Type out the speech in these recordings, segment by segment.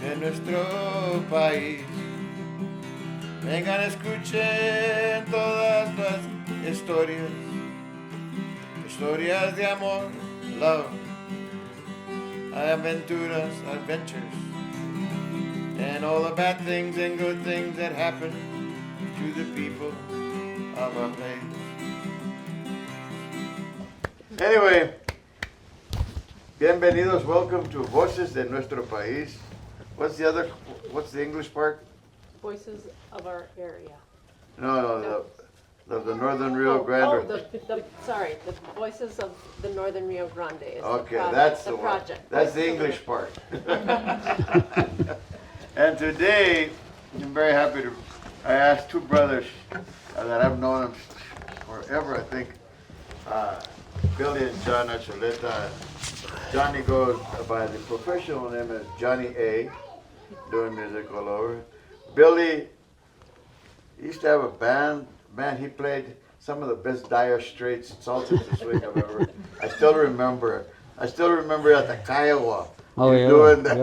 de nuestro país. Vengan, escuchen todas las historias, historias de amor, love, aventuras, adventures, and all the bad things and good things that happen to the people of our place. Anyway, bienvenidos, welcome to Voces de Nuestro País. What's the English part? Voices of our area. No, the Northern Rio Grande. Sorry, the Voices of the Northern Rio Grande is Okay, the that's the project. one. That's the English part. And today, I'm very happy to, I asked two brothers that I've known them forever, I think, Billy and John Archuleta. Johnny goes by the professional name as Johnny A, doing music all over. Billy used to have a band. Man, he played some of the best Dire Straits, Salsa to Swing I've ever. I still remember at the Kiowa. Oh, yeah. Doing that.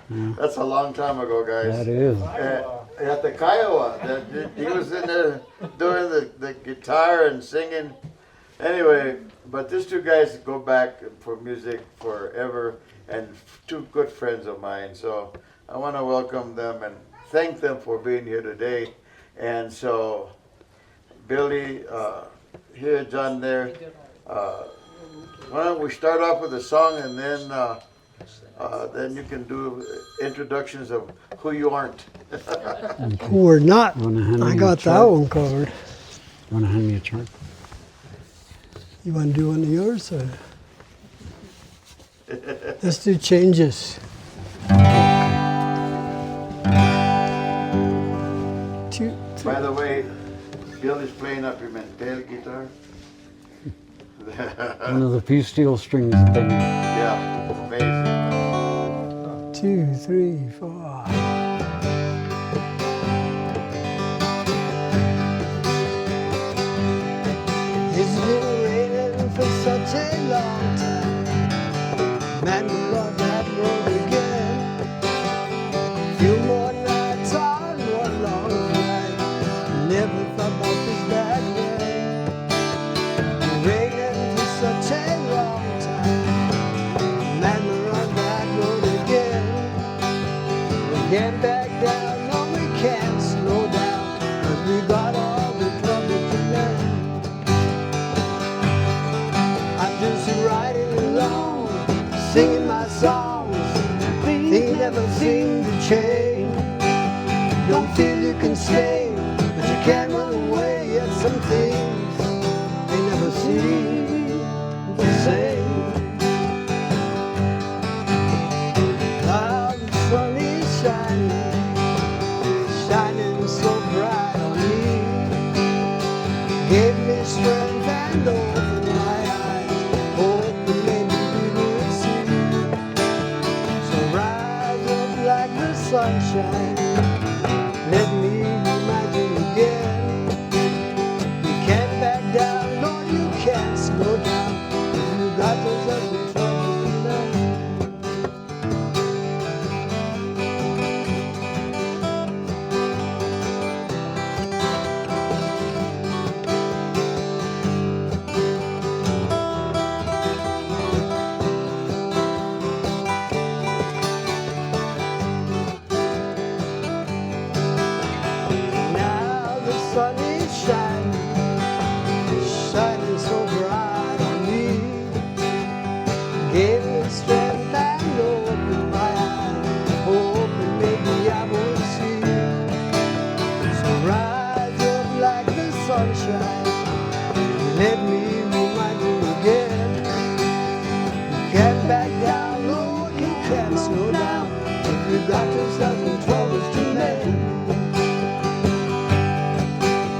Yeah. That's a long time ago, guys. That is. At the Kiowa. He was in there doing the guitar and singing. Anyway, but these two guys go back for music forever and two good friends of mine. So I want to welcome them and thank them for being here today. And so, Billy, here, John there. Why don't we start off with a song and then you can do introductions of who you aren't. Who we're not. I got that one covered. You want to hand me a chart? You want to do one of yours? Or? Let's do changes. By the way, Billy's playing a Pimentel guitar. One of the few steel strings thing. Yeah, amazing. 2, 3, 4. It's been raining for such a long time. Man, we love that road again. Few more nights on one long ride. Never thought about this bad way. Raining for such a long time. Man, we're on that road again. We can't back down, no, we can't slow down. 'Cause we got all the trouble to learn. I'm just riding along, singing my songs. Things never seem to change. Don't feel you can stay, but you can't run away. Yet some things, they never seem the same. The sun is shining, shining so bright on me. Gave me strength and opened my eyes, hoping maybe we would see. So rise up like the sunshine, let me remind you again. You can't back down, no you can't slow down. If you got yourself in trouble tonight. Now the sun is shining, shining so bright on me. Gave me strength and opened my eyes, hoping maybe I would see. So rise up like the sunshine, let me remind you again. You can't back down, no, you can't slow down. If you got yourself in trouble tonight.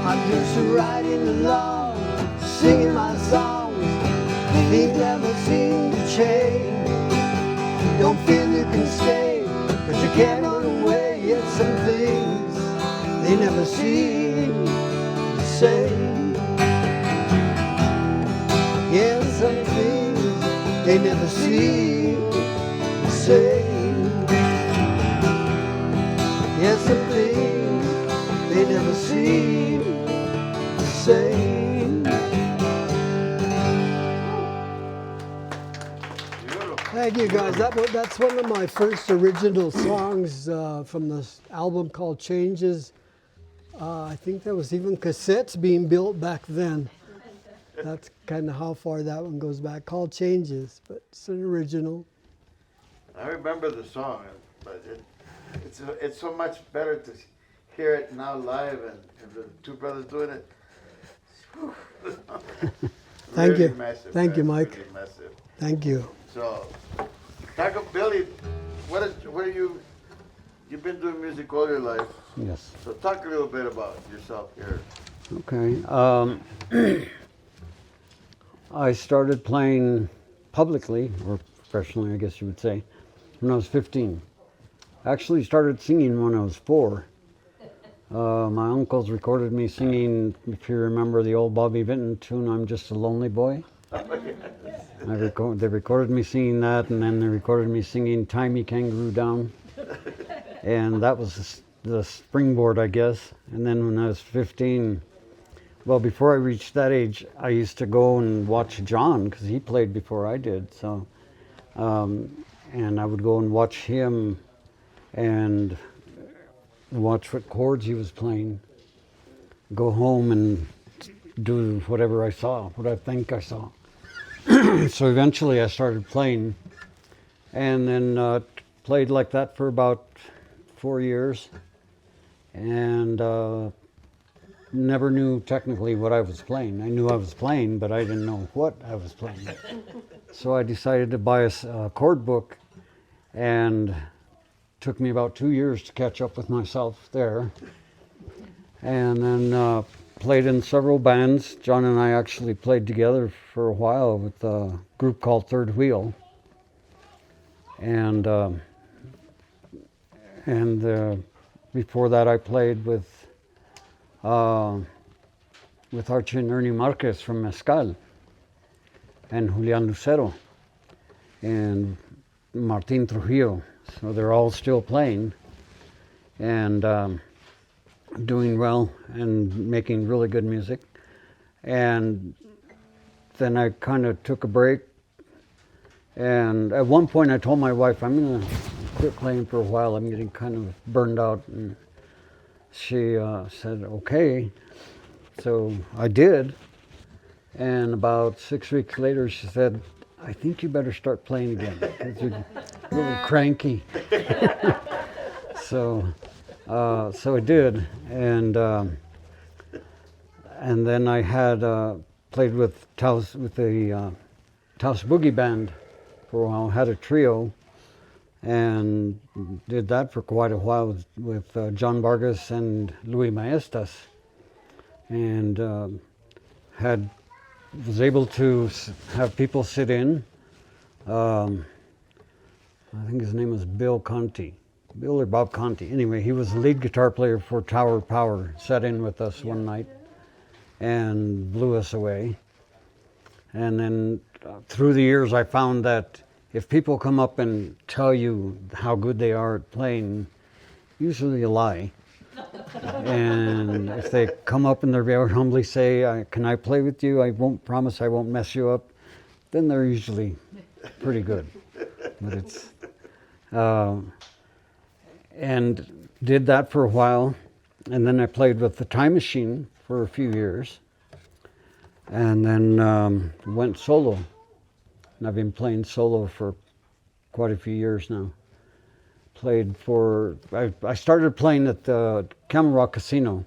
I'm just riding along, singing my songs. Things never seem to change. Don't feel you can stay, but you can't run away. Yet some things, they never seem the same. Yeah, some things, they never seem the same. Yes, some things they never seem the same. Beautiful. Thank you, guys. That's one of my first original songs from this album called Changes. I think there was even cassettes being built back then. That's kind of how far that one goes back, called Changes, but it's an original. I remember the song, but it's so much better to hear it now live and the two brothers doing it. Thank Really you. massive, Thank you, man, Mike. really massive. Thank you. So, Taco Billy, you've been doing music all your life. Yes. So talk a little bit about yourself here. Okay. I started playing publicly, or professionally, I guess you would say, when I was 15. Actually started singing when I was 4. My uncles recorded me singing, if you remember the old Bobby Vinton tune, I'm Just a Lonely Boy. They recorded me singing that, and then they recorded me singing Tie Me Kangaroo Down. And that was the springboard, I guess. And then when I was 15, well, before I reached that age, I used to go and watch John, because he played before I did. So, and I would go and watch him and watch what chords he was playing. Go home and do whatever I saw, what I think I saw. So eventually I started playing, and then played like that for about 4 years, and never knew technically what I was playing. I knew I was playing, but I didn't know what I was playing. So I decided to buy a chord book, and took me about 2 years to catch up with myself there. And then played in several bands. John and I actually played together for a while with a group called Third Wheel. And before that I played with Archie and Ernie Marquez from Mezcal, and Julian Lucero, and Martin Trujillo. So they're all still playing and doing well and making really good music. And then I kind of took a break. And at one point I told my wife, I'm going to quit playing for a while. I'm getting kind of burned out. And she said, okay. So I did. And about 6 weeks later, she said, I think you better start playing again, because you're really cranky. So I did, and then I had played with the Taos Boogie Band for a while. Had a trio, and did that for quite a while with John Vargas and Luis Maestas, and was able to have people sit in. I think his name was Bill or Bob Conti. Anyway, he was the lead guitar player for Tower Power, sat in with us one night and blew us away. And then through the years I found that if people come up and tell you how good they are at playing, usually you lie. And if they come up and they very humbly say, can I play with you? I won't promise I won't mess you up. Then they're usually pretty good. But it's, and did that for a while. And then I played with the Time Machine for a few years. And then went solo. And I've been playing solo for quite a few years now. I started playing at the Camel Rock Casino,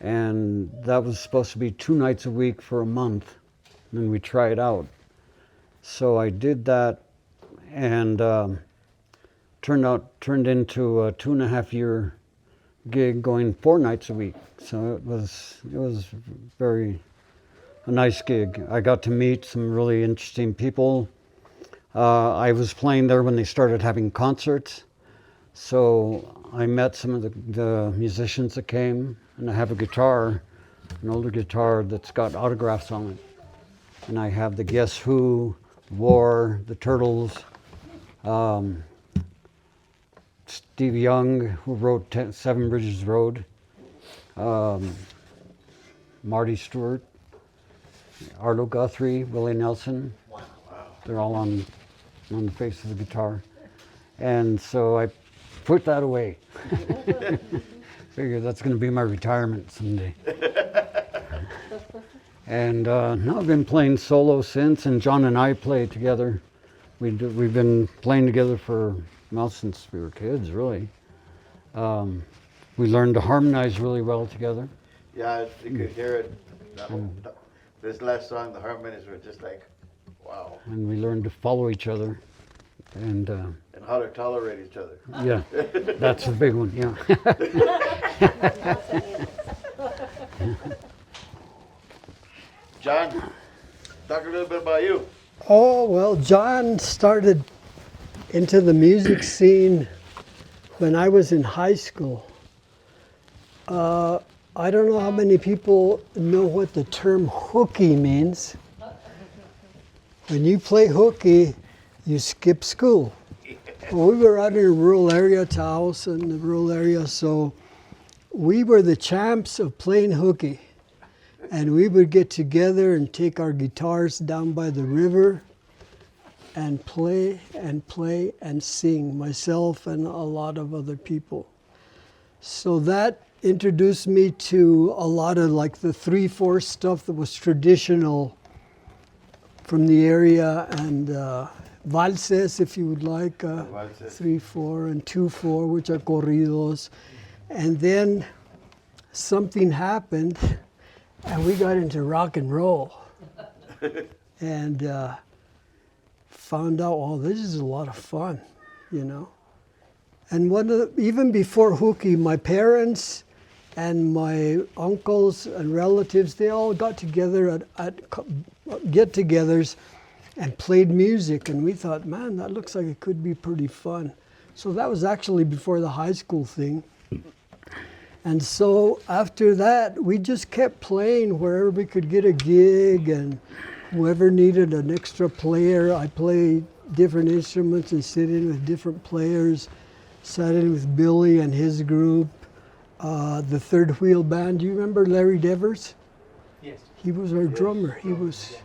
and that was supposed to be 2 nights a week for a month, and then we try it out. So I did that, and turned into a 2.5-year gig going 4 nights a week. So it was a nice gig. I got to meet some really interesting people. I was playing there when they started having concerts, so I met some of the musicians that came, and I have a guitar, an older guitar that's got autographs on it. And I have the Guess Who, War, the Turtles, Steve Young, who wrote Seven Bridges Road, Marty Stewart, Arlo Guthrie, Willie Nelson. Wow. They're all on the face of the guitar. And so I put that away. Figure that's going to be my retirement someday. And now I've been playing solo since, and John and I play together. We've been playing together since we were kids, really. We learned to harmonize really well together. Yeah, you could hear it. This last song, the harmonies were just like, wow. And we learned to follow each other. And how to tolerate each other. yeah, that's the big one, yeah. John, talk a little bit about you. Oh, well, John started into the music scene when I was in high school. I don't know how many people know what the term hooky means. When you play hooky, you skip school. Well, we were out in a rural area, Taos, in the rural area, so we were the champs of playing hooky. And we would get together and take our guitars down by the river and play and sing, myself and a lot of other people. So that introduced me to a lot of like the 3/4 stuff that was traditional from the area, and valses, if you would like, 3/4 and 2/4, which are corridos. And then something happened, and we got into rock and roll. And found out, oh, this is a lot of fun, you know. And even before hooky, my parents and my uncles and relatives, they all got together at get-togethers and played music, and we thought, man, that looks like it could be pretty fun. So that was actually before the high school thing. And so after that, we just kept playing wherever we could get a gig, and whoever needed an extra player. I played different instruments and sit in with different players. Sat in with Billy and his group. The Third Wheel Band. Do you remember Larry Devers? Yes. He was our drummer. He was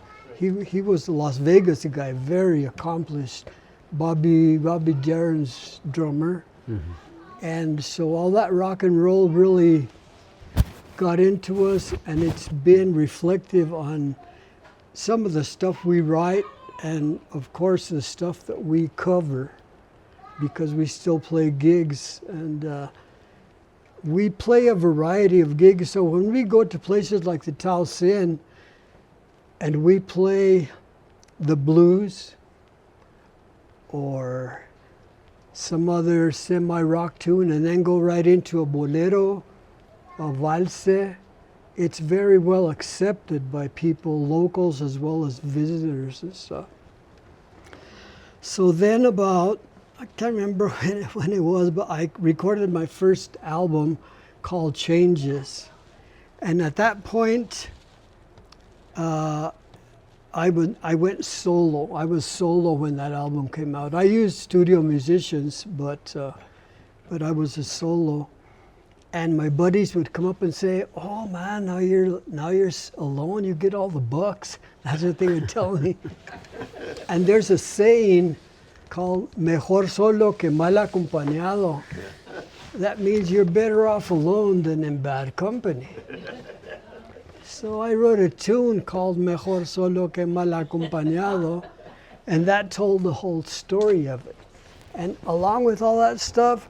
the Las Vegas guy, very accomplished. Bobby Darin's drummer. Mm-hmm. And so all that rock and roll really got into us, and it's been reflective on some of the stuff we write, and of course the stuff that we cover, because we still play gigs, and we play a variety of gigs. So when we go to places like the Taos-area and we play the blues or some other semi-rock tune and then go right into a bolero, a valse, it's very well accepted by people, locals as well as visitors and stuff. So then I can't remember when it was, but I recorded my first album called Changes. And at that point, I went solo. I was solo when that album came out. I used studio musicians, but I was a solo. And my buddies would come up and say, "Oh man, now you're alone. You get all the bucks." That's what they would tell me. And there's a saying called "Mejor solo que mal acompañado." That means you're better off alone than in bad company. So I wrote a tune called "Mejor solo que mal acompañado," and that told the whole story of it. And along with all that stuff,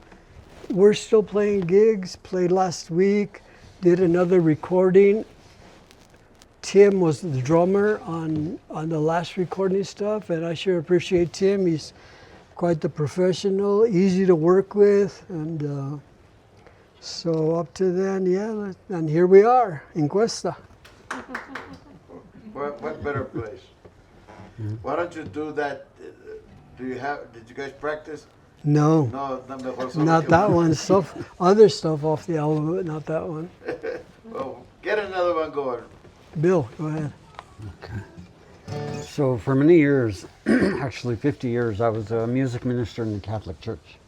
we're still playing gigs. Played last week, did another recording. Tim was the drummer on the last recording stuff, and I sure appreciate Tim. He's quite the professional, easy to work with, and so up to then, yeah, and here we are in Questa. What better place? Why don't you do that? Did you guys practice? No, No, mejor solo not que that mal. one. Other stuff off the album, but not that one. Well, get another one going. Bill, go ahead. Okay. So for many years, actually 50 years, I was a music minister in the Catholic Church.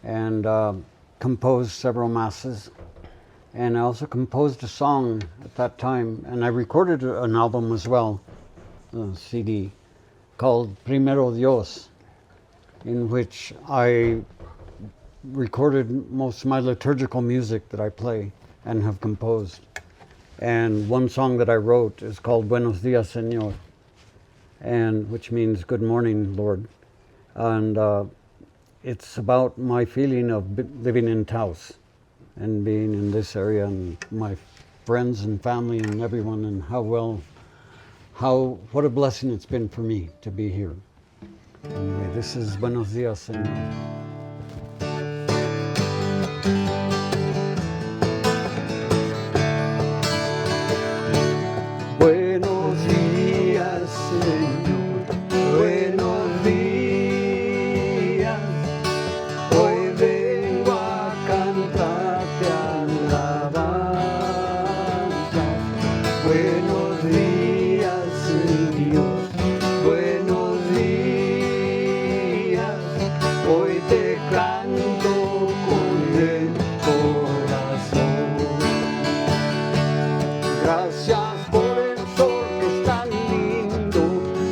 and composed several masses. And I also composed a song at that time, and I recorded an album as well, a CD, called Primero Dios, in which I recorded most of my liturgical music that I play and have composed. And one song that I wrote is called Buenos Dias, Señor, and which means good morning, Lord. And it's about my feeling of living in Taos and being in this area, and my friends and family and everyone, and what a blessing it's been for me to be here. Anyway, this is Buenos Dias, Señor. Buenos días, Señor, buenos días. Hoy vengo a cantarte alabanza. Buenos días, Señor, buenos días. Hoy te canto con el corazón. Gracias por el sol que es tan lindo,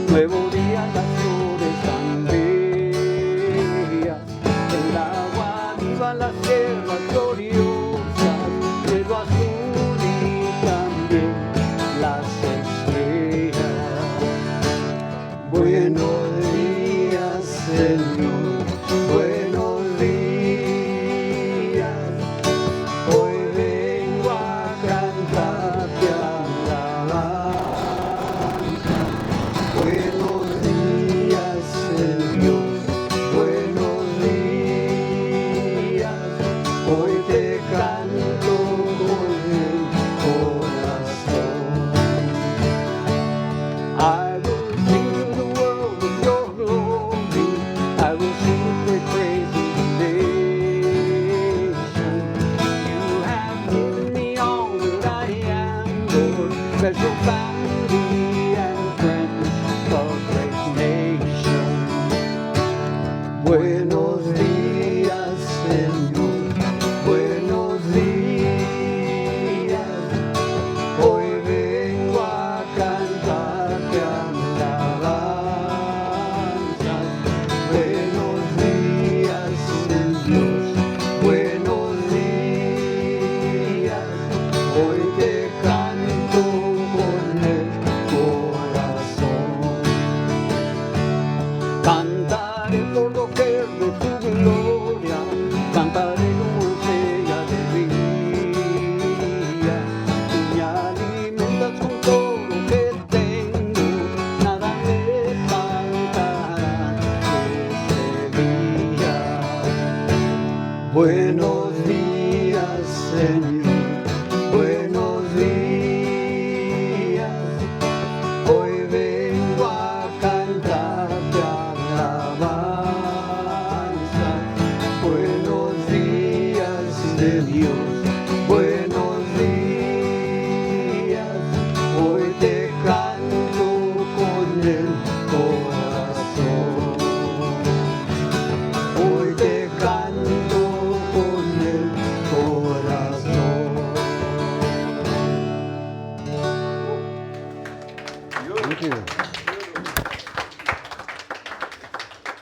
nuevo día, las flores tan bellas, el agua viva, las sierras gloriosas, cielo azul y también las estrellas. Buenos días, Señor, buenos días. Hoy vengo a cantarte alabanza. Buenos días, Señor, buenos días. Hoy te canto con el corazón. I will sing to the world of your glory. I will sing great praises nation. You have given me all that I am, Lord, special family and friends, a great nation. Buenos días, Señor, buenos días. Hoy vengo a cantarte alabanza. Buenos días, Señor, buenos días. Hoy te canto con el corazón. Cantaré por doquier de tu gloria, cantaré como estrella de día. Tú me alimentas con todo lo que tengo, nada me faltará este día. Buenos días, Señor, buenos días. Hoy vengo a cantarte alabanza. Buenos días de Dios, buenos días. Hoy te canto con el corazón. Hoy te canto con el corazón. Thank you.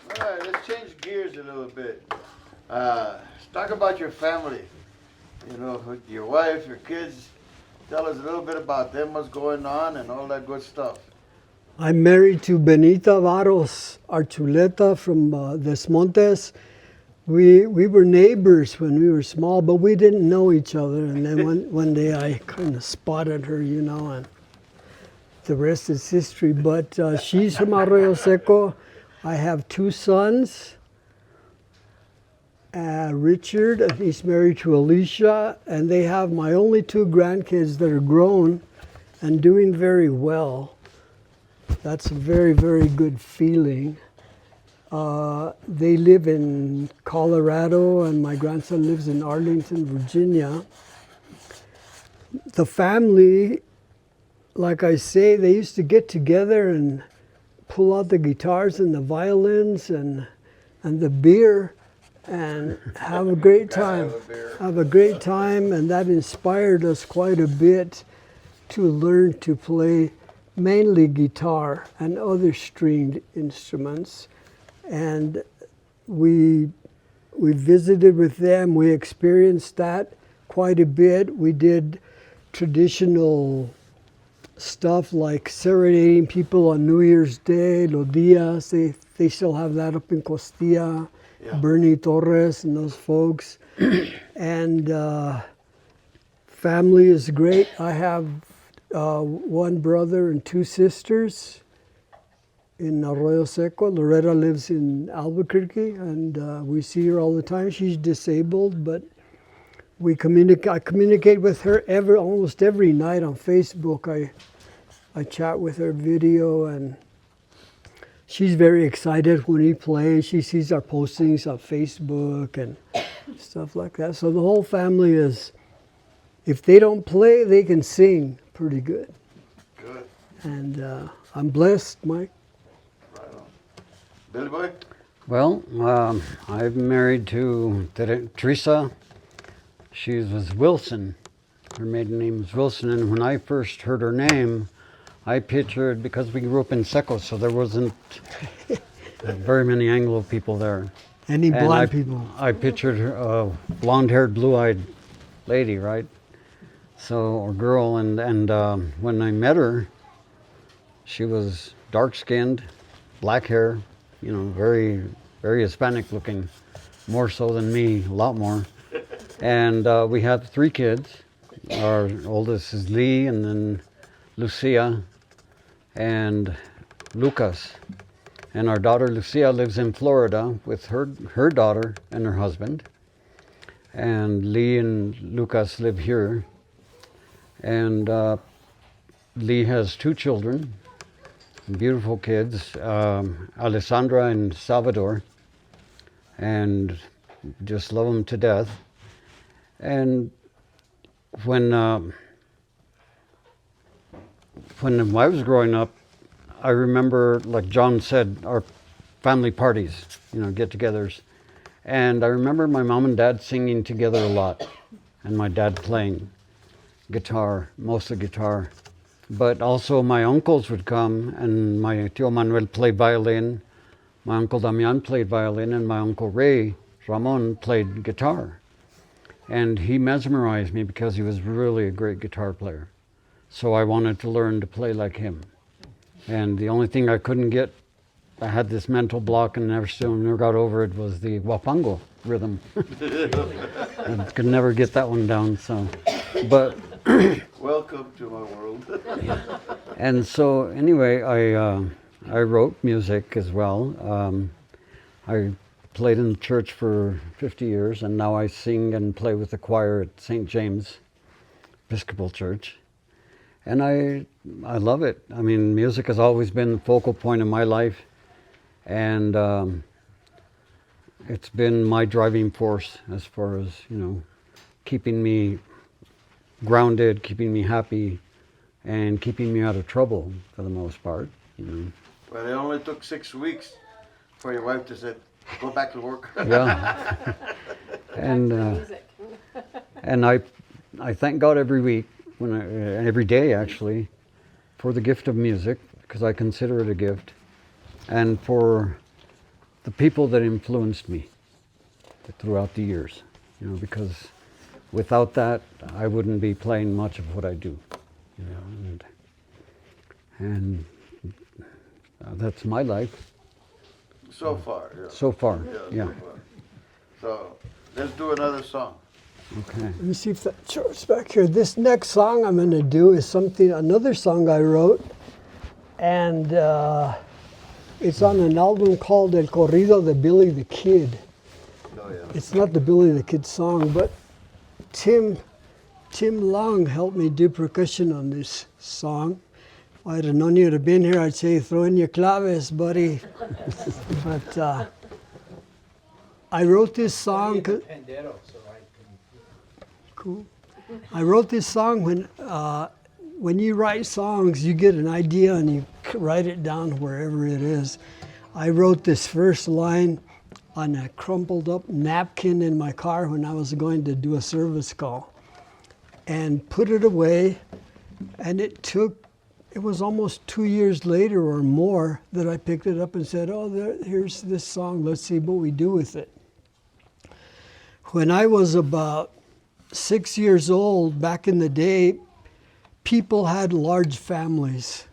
All right, let's change gears a little bit. Talk about your family. You know, with your wife, your kids. Tell us a little bit about them, what's going on, and all that good stuff. I'm married to Benita Varos Archuleta from Des Montes. We were neighbors when we were small, but we didn't know each other. And then one day I kind of spotted her, you know, and the rest is history. But she's from Arroyo Seco. I have two sons. Richard, and he's married to Alicia, and they have my only two grandkids that are grown and doing very well. That's a very, very good feeling. They live in Colorado, and my grandson lives in Arlington, Virginia. The family, like I say, they used to get together and pull out the guitars and the violins and the beer, and have a great time. Have a beer. Have a great time, and that inspired us quite a bit to learn to play mainly guitar and other stringed instruments. And we visited with them. We experienced that quite a bit. We did traditional stuff like serenading people on New Year's Day, Los Dias. They still have that up in Costilla, Yeah. Bernie Torres and those folks. And family is great. I have one brother and two sisters in Arroyo Seco. Loretta lives in Albuquerque, and we see her all the time. She's disabled, but I communicate with her almost every night on Facebook. I chat with her video, and she's very excited when we play. She sees our postings on Facebook and stuff like that. So the whole family is, if they don't play, they can sing pretty good. Good. And I'm blessed, Mike. Right on. Billy Boy? Well, I'm married to Teresa. She was Wilson. Her maiden name was Wilson, and when I first heard her name, I pictured, because we grew up in Seco, so there wasn't very many Anglo people there. Any And blind people. I pictured her, a blonde-haired, blue-eyed lady, right? So, or girl, and when I met her, she was dark-skinned, black hair, you know, very, very Hispanic-looking, more so than me, a lot more. And we have 3 kids. Our oldest is Lee, and then Lucia, and Lucas. And our daughter Lucia lives in Florida with her daughter and her husband. And Lee and Lucas live here. And Lee has 2 children, beautiful kids, Alessandra and Salvador, and just love them to death. And when I was growing up, I remember, like John said, our family parties, you know, get-togethers. And I remember my mom and dad singing together a lot, and my dad playing guitar, mostly guitar. But also my uncles would come, and my tío Manuel played violin, my uncle Damian played violin, and my uncle Ray, Ramon, played guitar. And he mesmerized me because he was really a great guitar player. So I wanted to learn to play like him. And the only thing I couldn't get, I had this mental block and never got over it, was the huapango rhythm. I could never get that one down, so. But Welcome to my world. and so anyway, I wrote music as well. I played in the church for 50 years, and now I sing and play with the choir at St. James Episcopal Church. And I love it. I mean, music has always been the focal point of my life, and it's been my driving force as far as, you know, keeping me grounded, keeping me happy, and keeping me out of trouble for the most part, you know. Well, it only took 6 weeks for your wife to say, go back to work. Yeah. And Music. and I thank God every week, every day actually, for the gift of music, because I consider it a gift, and for the people that influenced me throughout the years, you know, because without that I wouldn't be playing much of what I do, you know, and that's my life So far, yeah. so far. Yeah. So far. So let's do another song. Okay. Let me see if that charts back here. This next song I'm going to do is another song I wrote, and it's on an album called El Corrido de Billy the Kid. Oh, yeah. It's not the Billy the Kid song, but Tim Long helped me do percussion on this song. If I'd have known you'd have been here, I'd say, throw in your claves, buddy. But I wrote this song. Cool. I wrote this song when you write songs, you get an idea and you write it down wherever it is. I wrote this first line on a crumpled up napkin in my car when I was going to do a service call and put it away. And it was almost 2 years later or more that I picked it up and said, oh, here's this song, let's see what we do with it. When I was about 6 years old, back in the day, people had large families,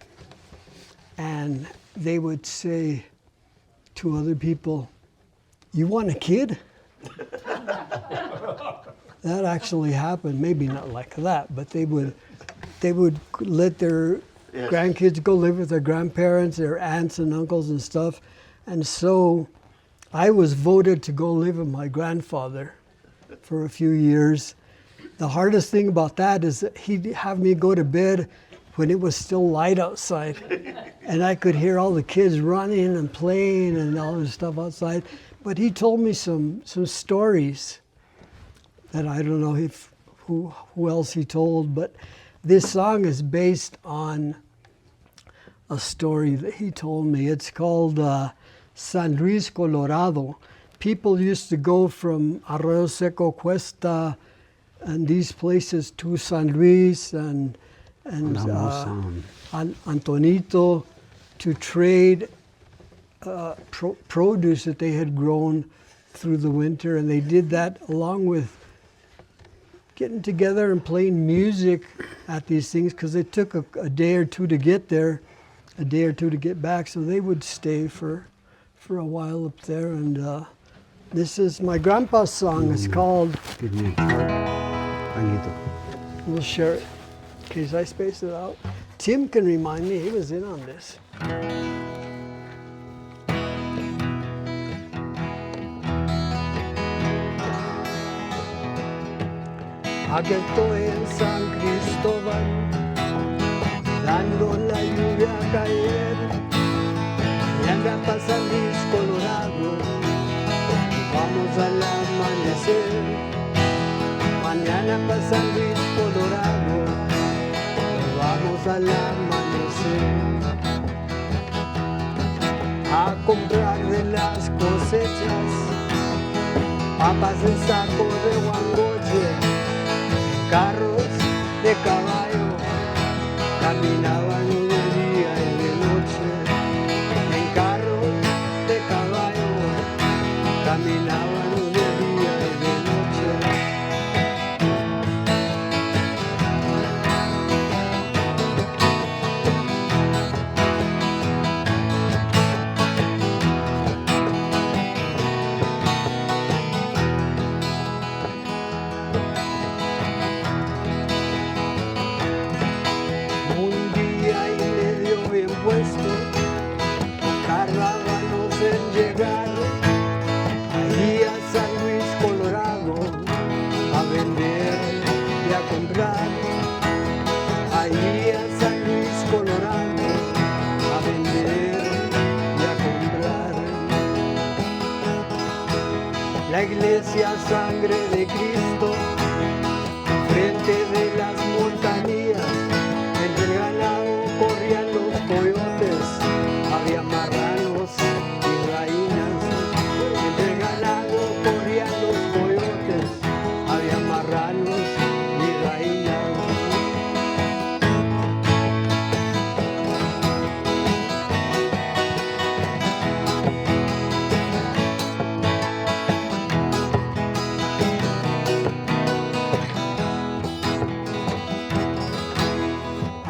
and they would say to other people, you want a kid? That actually happened, maybe not like that, but they would let their grandkids go live with their grandparents, their aunts and uncles and stuff. And so I was voted to go live with my grandfather for a few years. The hardest thing about that is that he'd have me go to bed when it was still light outside. And I could hear all the kids running and playing and all this stuff outside. But he told me some stories that I don't know who else he told, but this song is based on a story that he told me. It's called San Luis, Colorado. People used to go from Arroyo Seco, Questa, and these places to San Luis and Antonito to trade produce that they had grown through the winter. And they did that along with getting together and playing music at these things, because it took a day or two to get there, a day or two to get back. So they would stay for a while up there. And this is my grandpa's song. It's called... Give me a chart. I need to... We'll share it in case I space it out. Tim can remind me, he was in on this. Aquí estoy en San Cristóbal, dando la lluvia a caer. Mañana para San Luis, Colorado, vamos al amanecer. Mañana para San Luis, Colorado, vamos al amanecer. A comprar de las cosechas, papas en saco de guangoche. Carros de caballo caminaban de día y de noche. En carros de caballo caminaban de día y de noche. La iglesia Sangre de Cristo, frente de las montañas, entre el ganado corrían los coyotes, había marranos y gallinas. Entre el ganado corrían los coyotes, había marranos y gallinas.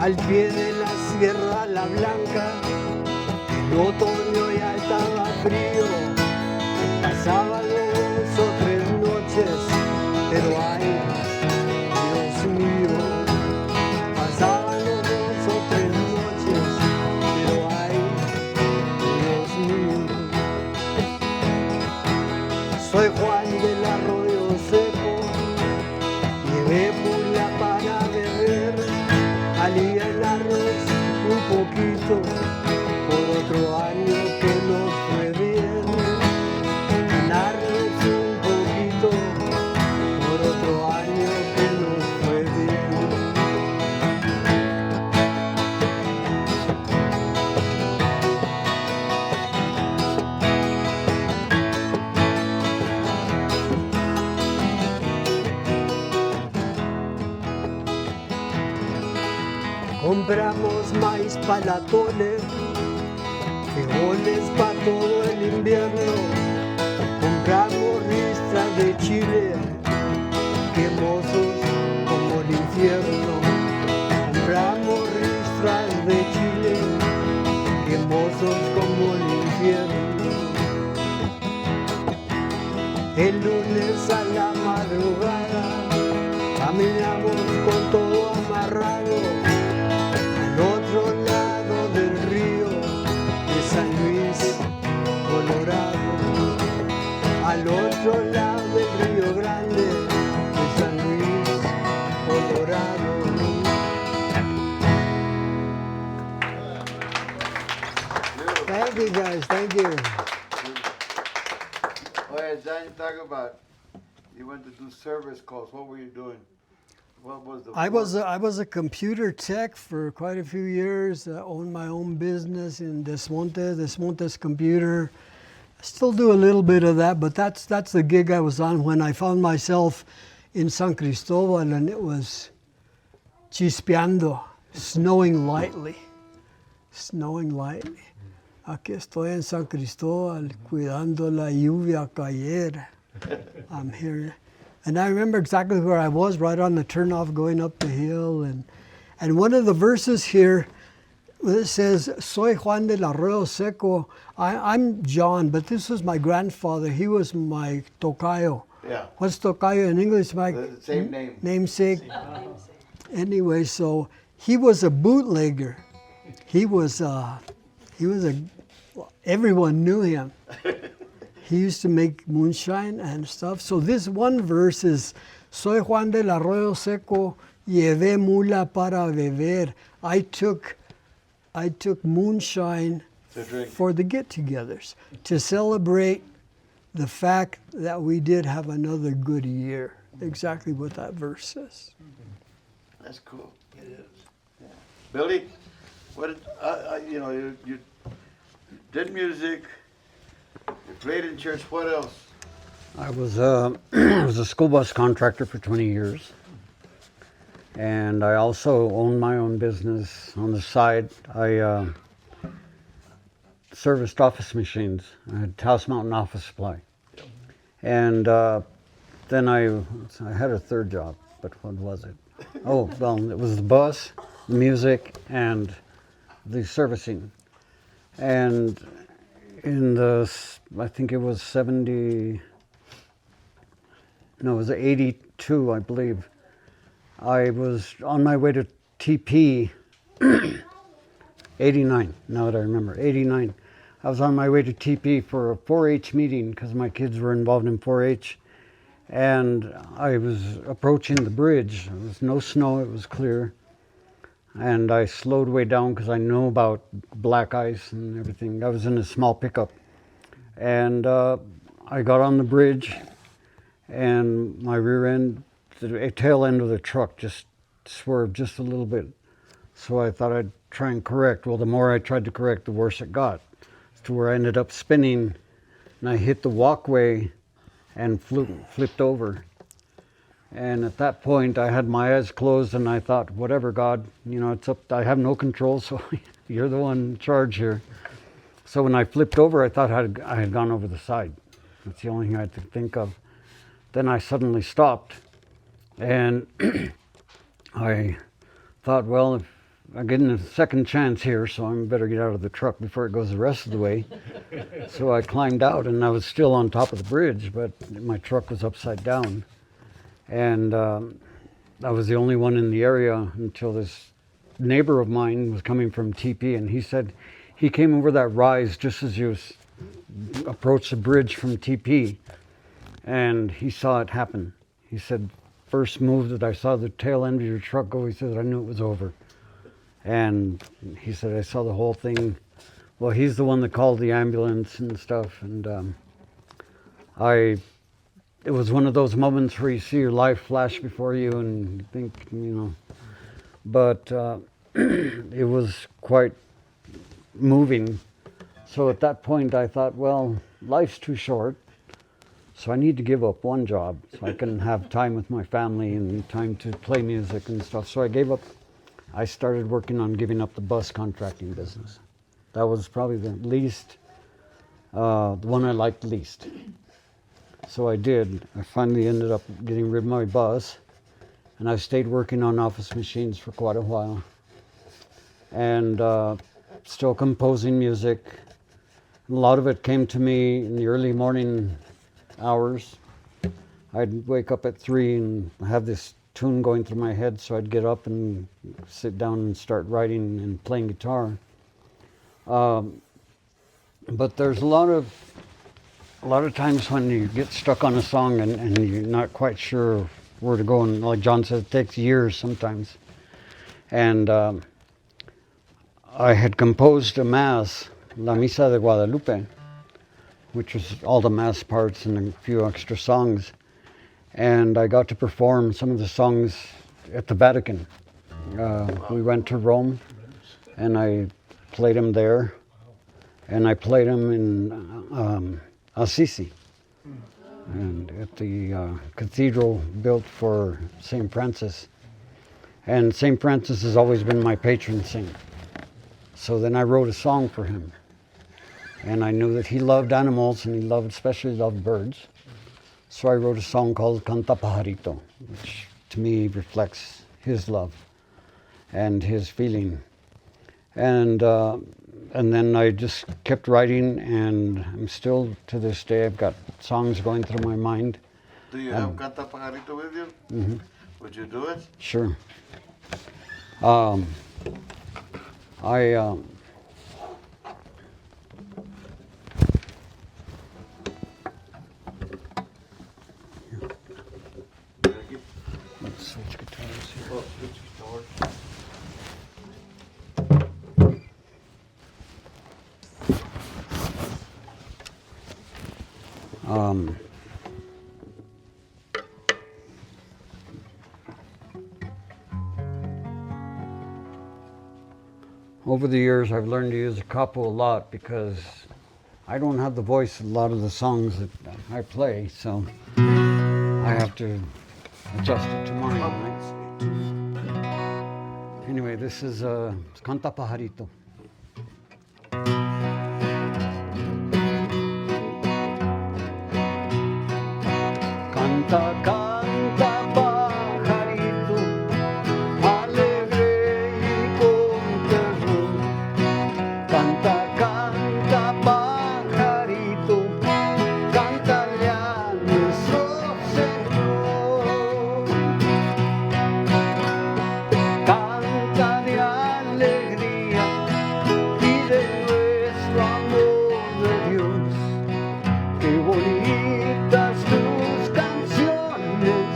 Al pie de la Sierra La Blanca, el otoño ya estaba frío. Pasaban 2 o 3 noches, pero ay, Dios mío. Pasaban 2 o 3 noches, pero ay, Dios mío. Soy Juan del Arroyo Seco, llevé mula para beber. Salía el arroz un poquito por otro año que nos fue bien. El arroz un poquito por otro año que nos fue bien. Compramos maíz para la tole, frijoles para todo el invierno. Compramos ristras de chile, quemosos como el infierno. Compramos ristras de chile, quemosos como el infierno. El lunes a la madrugada caminamos con todo amarrado al otro lado del río de San Luis, Colorado. Al otro lado del Río Grande de San Luis, Colorado. Thank you guys, thank you. Oh yeah, John, you talk about you went to do service calls. What were you doing? What was the? I was a computer tech for quite a few years. Owned my own business in Des Montes Computer. I still do a little bit of that, but that's the gig I was on when I found myself in San Cristobal, and it was chispeando, snowing lightly. Aquí estoy en San Cristobal, cuidando la lluvia caer. I'm here. And I remember exactly where I was, right on the turnoff going up the hill. And one of the verses here, it says, Soy Juan del Arroyo Seco. I'm John, but this was my grandfather. He was my tocayo. Yeah. What's tocayo in English, Mike? The same name. Namesake. Anyway, so he was a bootlegger. He was everyone knew him. He used to make moonshine and stuff. So this one verse is, Soy Juan del Arroyo Seco, llevé mula para beber. I took moonshine for the get-togethers to celebrate the fact that we did have another good year. Exactly what that verse says. That's cool. It is. Yeah. Billy, what did, you did music. You played in church. What else? I was a school bus contractor for 20 years. And I also owned my own business on the side. I serviced office machines. I had Taos Mountain Office Supply. And then I had a third job, but what was it? Oh, well, it was the bus, music, and the servicing. And in I think it was 82, I believe. I was on my way to TP, 89, now that I remember, 89. I was on my way to TP for a 4-H meeting because my kids were involved in 4-H. And I was approaching the bridge. There was no snow, it was clear. And I slowed way down because I know about black ice and everything. I was in a small pickup. And I got on the bridge and my rear end, the tail end of the truck just swerved just a little bit. So I thought I'd try and correct. Well, the more I tried to correct, the worse it got. To where I ended up spinning and I hit the walkway and flipped over. And at that point, I had my eyes closed and I thought, whatever, God, it's up, I have no control, so you're the one in charge here. So when I flipped over, I thought I had gone over the side. That's the only thing I could think of. Then I suddenly stopped and I thought, well, if I'm getting a second chance here, so I better get out of the truck before it goes the rest of the way. So I climbed out and I was still on top of the bridge, but my truck was upside down. And I was the only one in the area until this neighbor of mine was coming from TP, and he said he came over that rise just as you approached the bridge from TP, and he saw it happen. He said, first move that I saw the tail end of your truck go, he said, I knew it was over. And he said, I saw the whole thing. Well, he's the one that called the ambulance and stuff, and it was one of those moments where you see your life flash before you and you think, but it was quite moving. So at that point I thought, well, life's too short, so I need to give up one job so I can have time with my family and time to play music and stuff. So I gave up I started working on giving up the bus contracting business. That was probably the one I liked least. So I did. I finally ended up getting rid of my bus, and I stayed working on office machines for quite a while, and still composing music. A lot of it came to me in the early morning hours. I'd wake up at 3 and have this tune going through my head, so I'd get up and sit down and start writing and playing guitar. But there's a lot of times when you get stuck on a song and you're not quite sure where to go, and like John said, it takes years sometimes. And I had composed a mass, La Misa de Guadalupe, which was all the mass parts and a few extra songs. And I got to perform some of the songs at the Vatican. We went to Rome, and I played them there. And I played them in Assisi, and at the cathedral built for St. Francis. And St. Francis has always been my patron saint. So then I wrote a song for him. And I knew that he loved animals, and he especially loved birds. So I wrote a song called Canta Pajarito, which to me reflects his love and his feeling. And then I just kept writing, and I'm still, to this day, I've got songs going through my mind. Do you have Canta Pajarito with you? Mm-hmm. Would you do it? Sure. Let's switch guitars here. Oh, switch guitar. Over the years, I've learned to use a capo a lot because I don't have the voice in a lot of the songs that I play, so I have to adjust it to mine. Right? Anyway, this is Canta Pajarito. Canta, canta, pajarito, alegre y contento. Canta, canta, pajarito, cántale a nuestro Señor. Canta de alegría y de nuestro amor de Dios. Qué bonitas tus canciones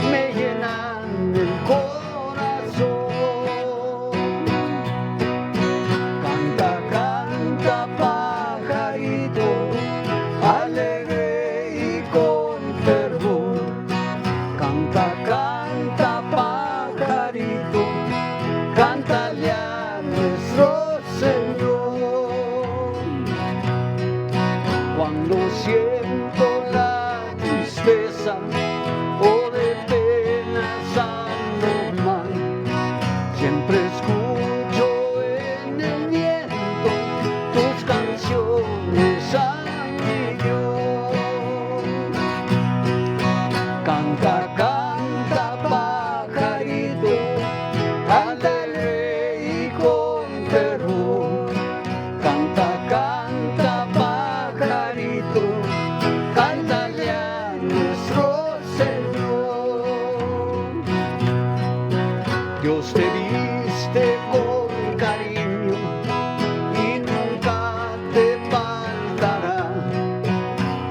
me llenan el corazón. Canta, canta, pajarito, alegre y con fervor. Canta, canta, pajarito, cántale a nuestro Señor. Cuando siento la tristeza o de penas ando mal, siempre escucho en el viento tus canciones a mi Dios. Canta, canta, pajarito, alegre y con fervor. Canta, canta, pajarito, cántale a nuestro Señor. Dios te viste con cariño y nunca te faltará.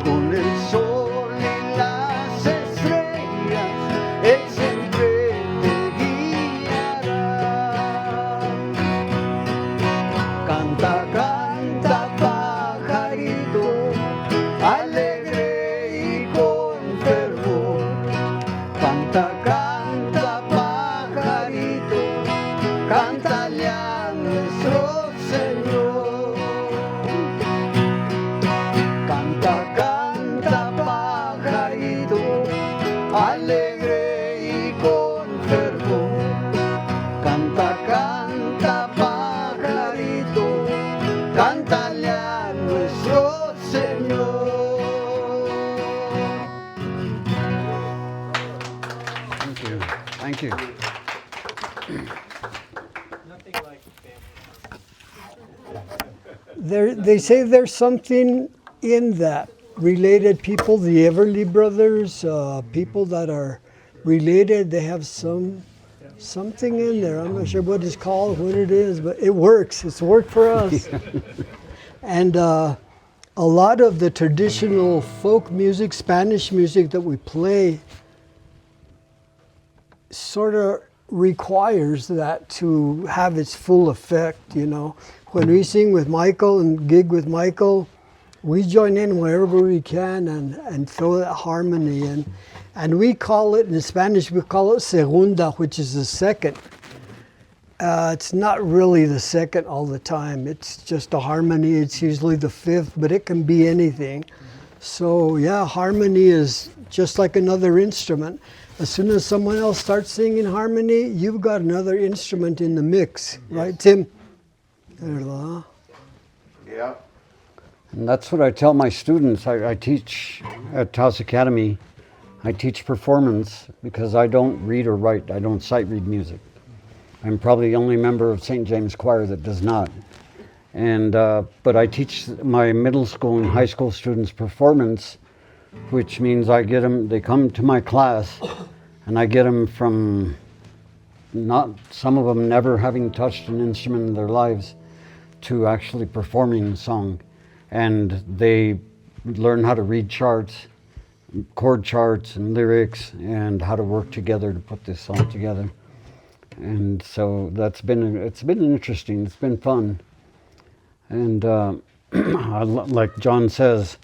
Con el sol y las estrellas, Él siempre te guiará. Canta, canta, pajarito, alegre y con fervor. Canta, canta, pajarito, cántale a nuestro Señor. Canta, canta, pajarito, alegre y con fervor. Canta, canta. nuestro Señor. Thank you. Thank you. They say there's something in that. Related people, the Everly brothers, people that are related, they have something in there. I'm not sure what it's called, what it is, but it works. It's worked for us. And a lot of the traditional folk music, Spanish music that we play, sort of requires that to have its full effect, you know. When we sing with Michael and gig with Michael, we join in wherever we can and throw that harmony in. And we call it, in Spanish, we call it segunda, which is the second. It's not really the second all the time. It's just a harmony. It's usually the fifth, but it can be anything. So yeah, harmony is just like another instrument. As soon as someone else starts singing harmony, you've got another instrument in the mix, right, Tim? Yeah. And that's what I tell my students. I teach at Taos Academy. I teach performance because I don't read or write. I don't sight read music. I'm probably the only member of St. James Choir that does not. And but I teach my middle school and high school students performance, which means I get them. They come to my class, and I get them from some of them never having touched an instrument in their lives, to actually performing the song. And they learn how to read charts, chord charts and lyrics, and how to work together to put this song together. And so it's been interesting, it's been fun. And like John says,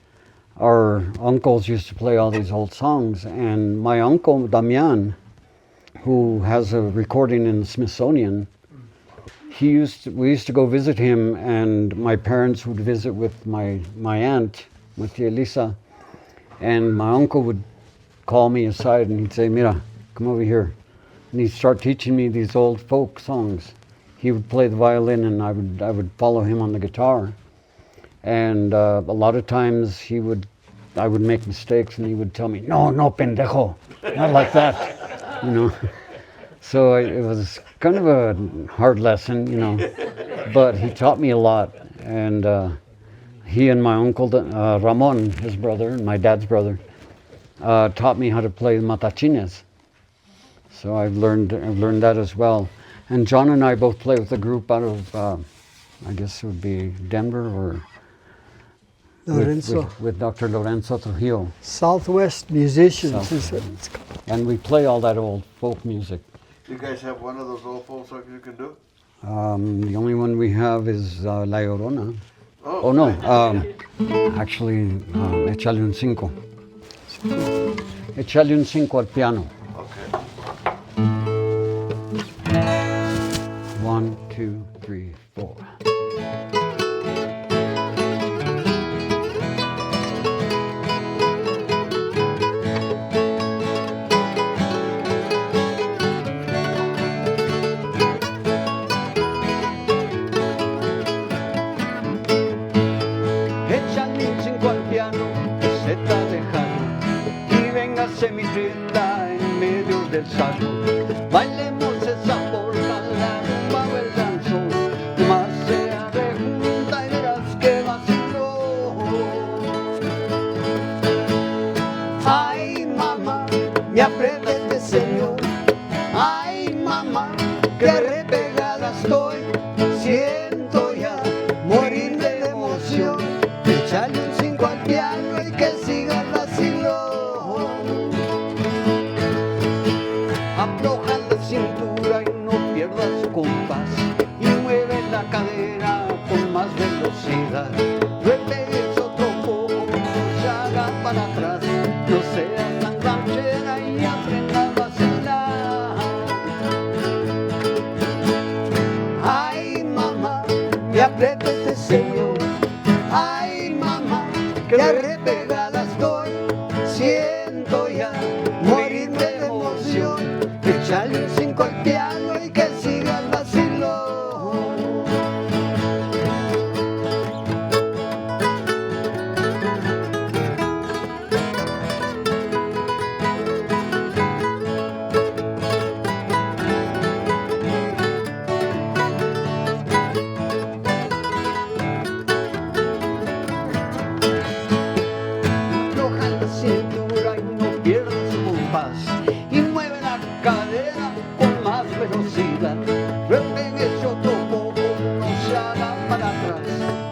our uncles used to play all these old songs, and my uncle Damian, who has a recording in the Smithsonian, we used to go visit him, and my parents would visit with my aunt, with Elisa, and my uncle would call me aside and he'd say, "Mira, come over here." And he'd start teaching me these old folk songs. He would play the violin and I would follow him on the guitar. And a lot of times I would make mistakes and he would tell me, no, pendejo, not like that, you know. So it was kind of a hard lesson, you know, but he taught me a lot. And he and my uncle, Ramon, his brother, and my dad's brother, taught me how to play matachines. So I've learned that as well. And John and I both play with a group out of, I guess it would be Denver or Lorenzo. with Dr. Lorenzo Trujillo. Southwest Musicians is what it's called. And we play all that old folk music. Do you guys have one of those old folk songs you can do? The only one we have is La Llorona. Oh, no, actually, Échale un cinco. Échale un cinco al piano. Okay. 1, 2, 3, 4. Échale un cinco al piano que se está dejando y véngase mi rienda en medio del salón. Bailemos esa polka, la rumba o el danzón, más sea de junta y verás que vaciló. Ay mamá, me aprieta este señor. Ay mamá, que repegada estoy, siento ya morir de emoción. Échale un cinco al piano y que siga el vacilón. Afloja la cintura y no pierdas compás y mueve la cadera con más velocidad. Repegues otro poco, no se haga para atrás, no seas tan ranchera y aprenda a vacilar. Ay mamá, me aprieta este señor. Ay mamá, que repegada estoy, siento ya morirme de emoción. Échale un cinco al piano y que siga el vacilón. y mueve la cadera con más velocidad. Repeguese otro poco, no se haga para atrás,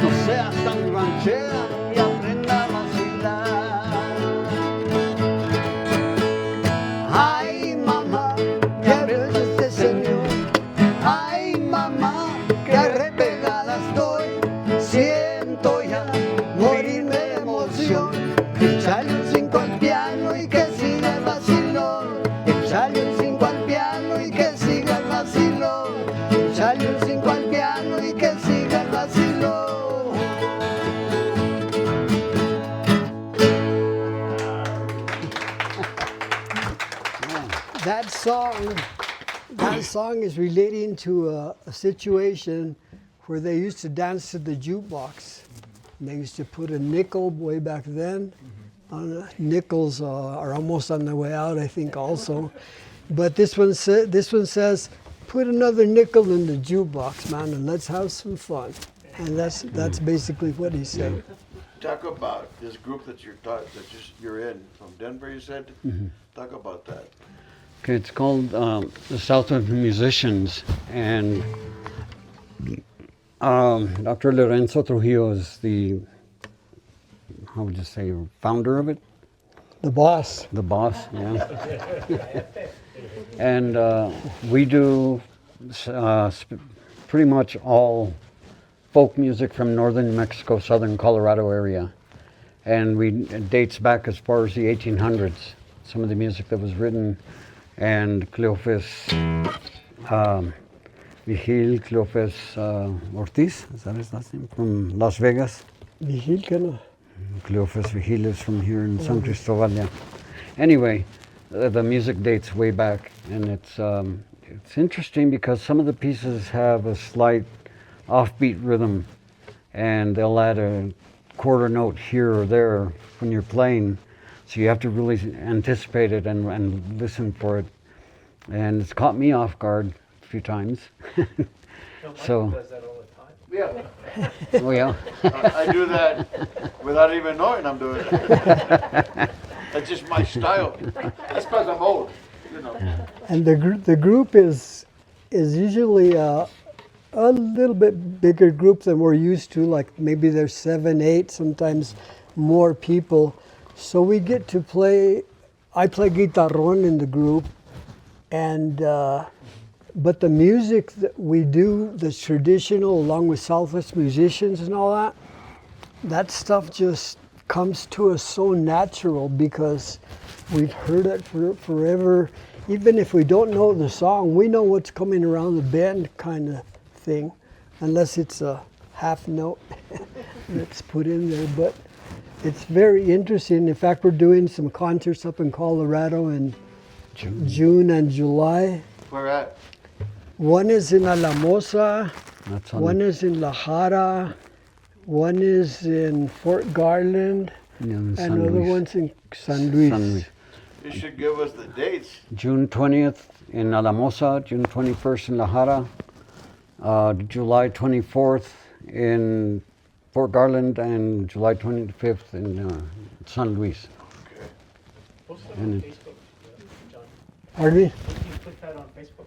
no seas tan ranchera y aprenda a vacilar. Ay, mamá, que a veces este señor. Ay, mamá, que arrepegada estoy. Siento ya morirme de emoción. Echarle un 5 al piano y que siga el vacilón. Echarle un 5 al piano y que siga el vacilón. Echarle un 5 al piano y que siga el vacilón. That song is relating to a situation where they used to dance to the jukebox. And they used to put a nickel way back then. Nickels are almost on their way out, I think, also. But this one says, put another nickel in the jukebox, man, and let's have some fun. And that's basically what he said. Talk about this group that you're in from Denver. You said. Talk about that. Okay, it's called the Southern Musicians, and Dr. Lorenzo Trujillo is the, how would you say, founder of it? The boss. The boss, yeah. And we do pretty much all folk music from northern New Mexico, southern Colorado area. And it dates back as far as the 1800s, some of the music that was written. And Cleofes Vigil, Cleofes Ortiz, is that his last name? From Las Vegas. Vigil, kind Cleofes Vigil is from here in San Cristobal, yeah. Anyway, the music dates way back, and it's interesting because some of the pieces have a slight offbeat rhythm, and they'll add a quarter note here or there when you're playing. So you have to really anticipate it and listen for it. And it's caught me off guard a few times. Michael does that all the time. Yeah. Oh yeah. I do that without even knowing I'm doing it. That's just my style. That's because I'm old, you know. And the group is usually a little bit bigger group than we're used to. Like maybe there's 7, 8, sometimes more people. So we get to play. I play guitarrón in the group, and but the music that we do, the traditional, along with Southwest musicians and all that stuff just comes to us so natural because we've heard it for forever. Even if we don't know the song, we know what's coming around the bend, kind of thing, unless it's a half note that's put in there. But it's very interesting. In fact, we're doing some concerts up in Colorado in June and July. Where at? One is in Alamosa, That's on one is in La Jara, one is in Fort Garland, and San another Luis. one's in San Luis. San Luis. You should give us the dates. June 20th in Alamosa, June 21st in La Jara, July 24th in Fort Garland, and July 25th in San Luis. Post that And on it- Facebook, John. Pardon me? Can you put that on Facebook?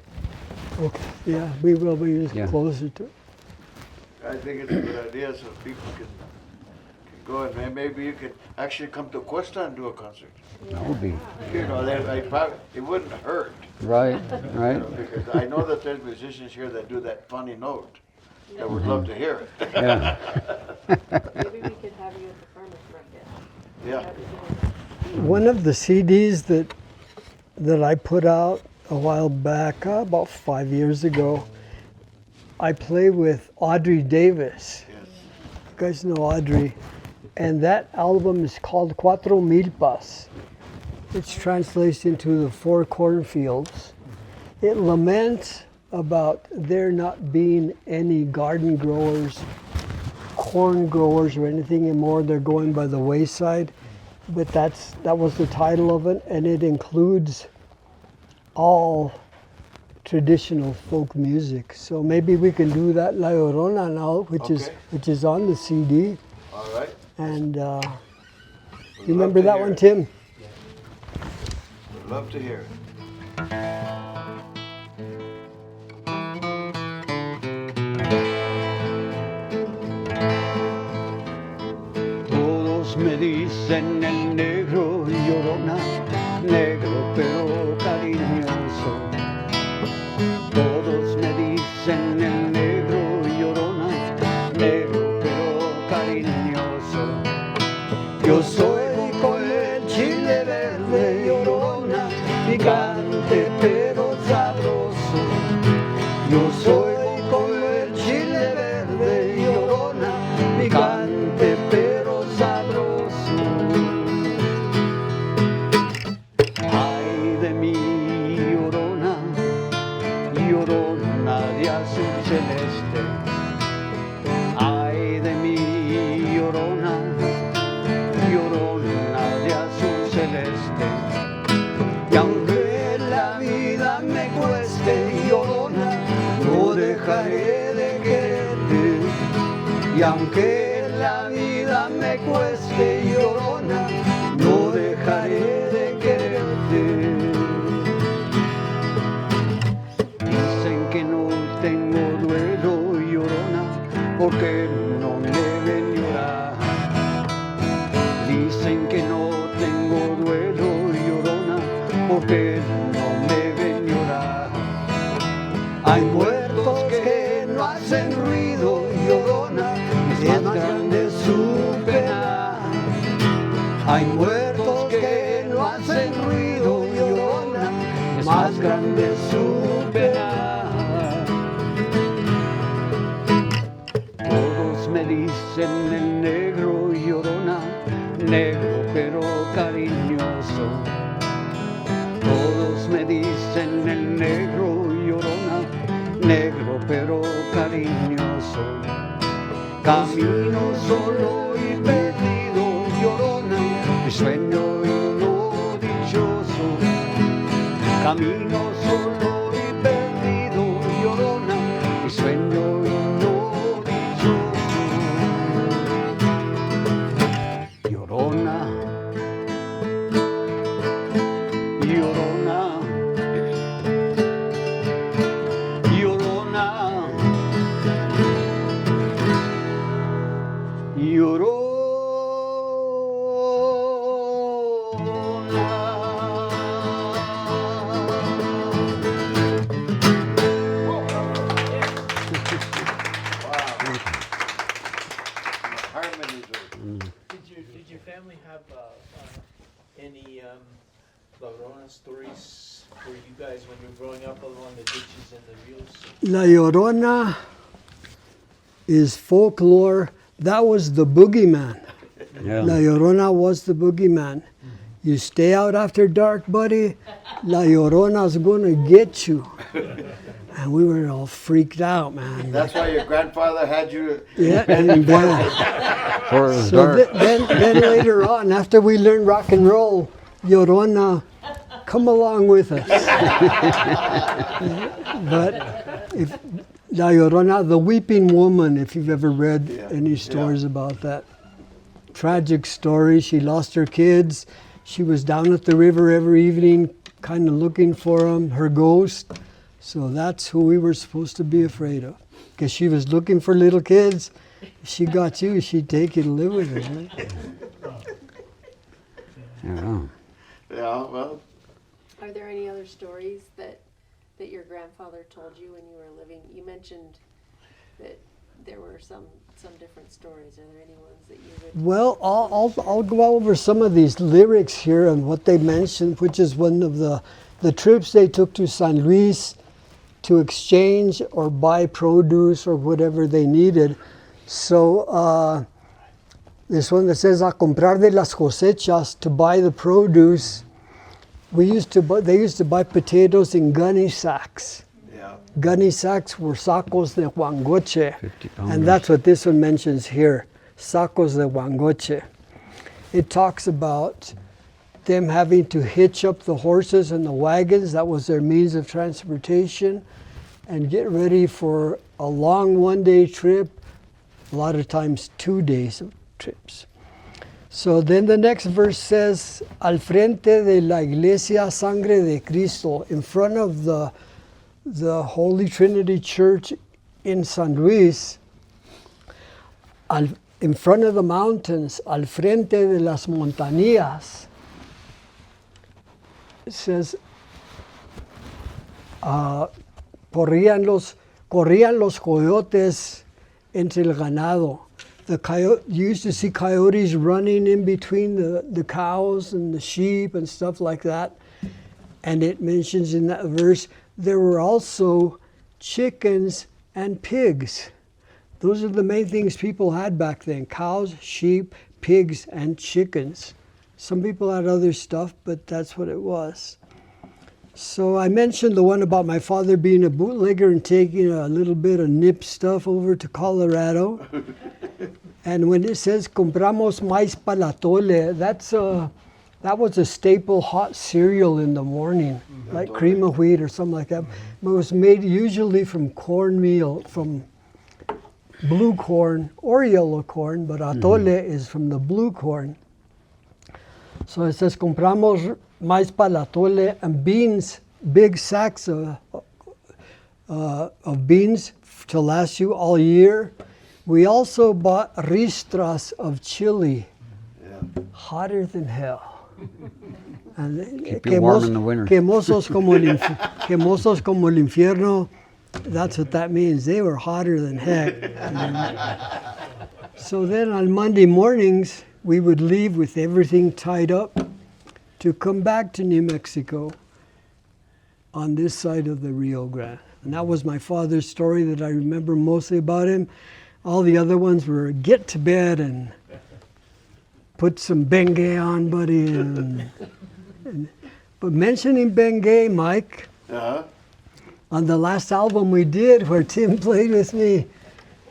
Okay, yeah, we will be Yeah. closer to it. I think it's a good idea so people can go and maybe you could actually come to Questa and do a concert. That would be You know, it wouldn't hurt. right, You right. know, because I know that there's musicians here that do that funny note. I would love to hear it. Yeah. Maybe we could have you at the farmer's market. Yeah. Have you doing that. One of the CDs that I put out a while back, about 5 years ago, I play with Audrey Davis. Yes. You guys know Audrey. And that album is called Cuatro Milpas. It's translated into the 4 cornfields. It laments about there not being any garden growers, corn growers or anything anymore. They're going by the wayside. But that was the title of it, and it includes all traditional folk music. So maybe we can do that La Llorona now, Okay. which is on the CD. All right. And We'd you remember love to that hear one, it. Tim? Love to hear it. Todos me dicen el negro llorona, negro pero cariñoso. Todos me dicen el negro llorona, negro pero cariñoso. Yo soy como el chile verde llorona, picante pero sabroso. Yo soy como el chile verde llorona, picante pero sabroso. Ay de mi llorona, llorona de azul celeste. Ay de mi llorona, llorona de azul celeste. Y aunque la vida me cueste, llorona, no dejaré de quererte. Y aunque la vida me cueste, llorona, no dejaré de quererte. Dicen que no tengo duelo, llorona, porque no me ven llorar. Dicen que no tengo duelo, llorona, porque no me ven llorar. Hay muertos que no hacen ruido, llorona, es más grande su pena. Hay muertos que no hacen ruido, llorona, es más grande su pena. Todos me dicen el negro llorona, negro pero cariñoso. Todos me dicen el negro llorona, negro pero cariñoso. Camino solo y perdido, llorona, mi sueño y no dichoso. Camino solo y perdido, llorona, mi sueño y no dichoso. Llorona, llorona, llorona, Harmonies are Did your family have any La Llorona stories for you guys when you were growing up along the ditches and the rios? La Llorona is folklore. That was the boogeyman. Yeah. La Llorona was the boogeyman. You stay out after dark, buddy, La Llorona's gonna get you. And we were all freaked out, man. That's why your grandfather had you. Yeah, and then, For it was so dark. then later on, after we learned rock and roll, Llorona, come along with us. But if La Llorona, the weeping woman, if you've ever read any stories about that. Tragic story. She lost her kids. She was down at the river every evening, kind of looking for them, her ghost. So that's who we were supposed to be afraid of. Because she was looking for little kids. If she got you, she'd take you to live with her. Right? Yeah. Yeah, well, Are there any other stories that your grandfather told you when you were living? You mentioned that there were some different stories. Are there any ones that you would? Well, I'll go over some of these lyrics here and what they mentioned, which is one of the trips they took to San Luis to exchange or buy produce or whatever they needed. So this one that says, a comprar de las cosechas, to buy the produce. They used to buy potatoes in gunny sacks. yeah. Gunny sacks were sacos de guangoche. 50 And pounders. that's what this one mentions here, sacos de guangoche. It talks about them having to hitch up the horses and the wagons, that was their means of transportation, and get ready for a long one-day trip, a lot of times 2 days of trips. So then the next verse says, al frente de la iglesia sangre de Cristo, in front of the Holy Trinity Church in San Luis, in front of the mountains, al frente de las montañas, it says, corrían los coyotes entre el ganado. You used to see coyotes running in between the cows and the sheep and stuff like that. And it mentions in that verse, there were also chickens and pigs. Those are the main things people had back then: cows, sheep, pigs, and chickens. Some people had other stuff, but that's what it was. So I mentioned the one about my father being a bootlegger and taking a little bit of nip stuff over to Colorado. And when it says compramos maíz para la tole, that was a staple hot cereal in the morning, like cream of wheat or something like that. But it was made usually from cornmeal, from blue corn or yellow corn, but atole is from the blue corn. So it says compramos maíz para la tole, and beans, big sacks of beans to last you all year. We also bought ristras of chili, hotter than hell. And Keep you warm in the winter. Quemosos como el infierno, that's what that means. They were hotter than heck. So then on Monday mornings, we would leave with everything tied up to come back to New Mexico on this side of the Rio Grande. And that was my father's story that I remember mostly about him. All the other ones were get to bed and put some Bengay on, buddy. But mentioning Bengay, Mike, on the last album we did where Tim played with me,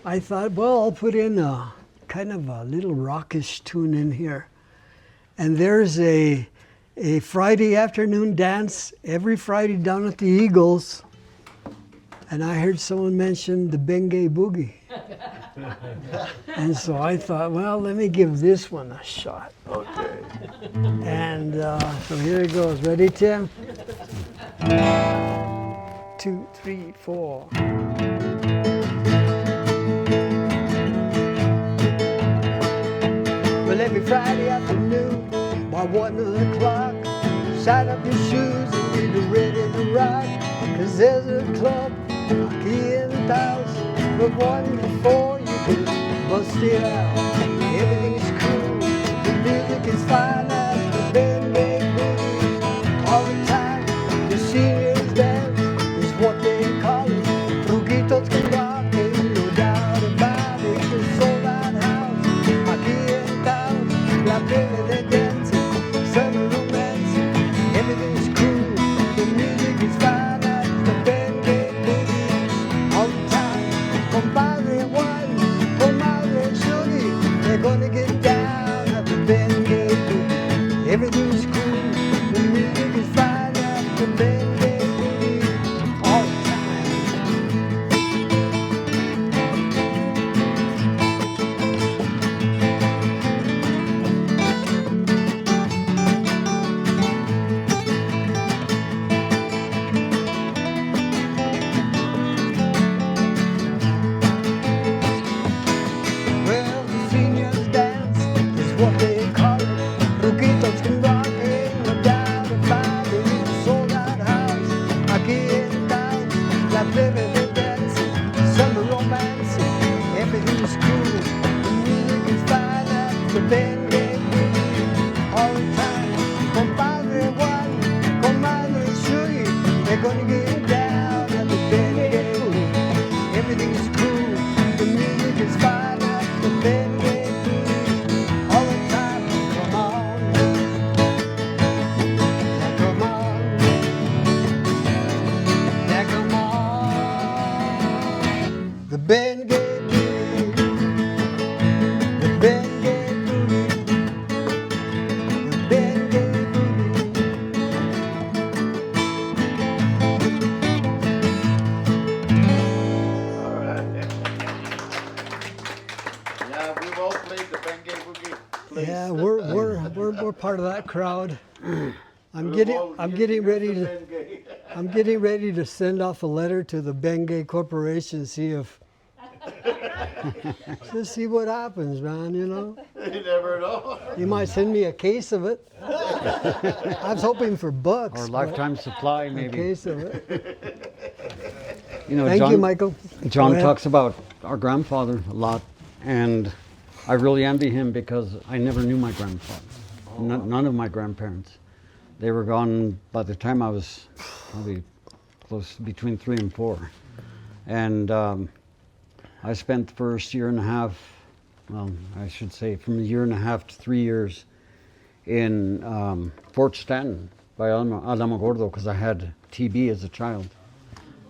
I thought, well, I'll put in a kind of a little rockish tune in here. And there's a Friday afternoon dance every Friday down at the Eagles. And I heard someone mention the Bengay Boogie. And so I thought, well, let me give this one a shot. Okay. And so here it goes. Ready, Tim? 2, 3, 4. Well, every Friday afternoon, by 1 o'clock, shine up your shoes and be ready to rock. 'Cause there's a club aquí in the house, but 1 to 4 you can bust it out. Everything's cool, the music is fine at the Bengay Boogie. All the time, the seniors dance is what they call it. Truquitos can rock, ain't no doubt about it. It's a sold-out house aquí in town, la plena de dancing, summer romance. Everything's cool, the music is fine at the Bengay Boogie. All the time, compadre Juan, comadre Shorty, they're gonna get down at the Bengay Boogie. Everything's cool, the music is fine at the Bengay Boogie. All the time. Well, the seniors dance is what they call it. Truquitos can rock, we're part of that crowd. I'm getting ready to send off a letter to the Bengay Corporation, see if just see what happens, man. You know, You never know. he might send me a case of it. I was hoping for bucks. Or but lifetime supply, a maybe. case of it. You know, Thank John, you, Michael. John Go ahead. talks about our grandfather a lot, and I really envy him because I never knew my grandfather. None of my grandparents. They were gone by the time I was probably close between 3 and 4. And I spent the first year and a half, well, I should say from a year and a half to 3 years in Fort Stanton by Alamogordo because I had TB as a child.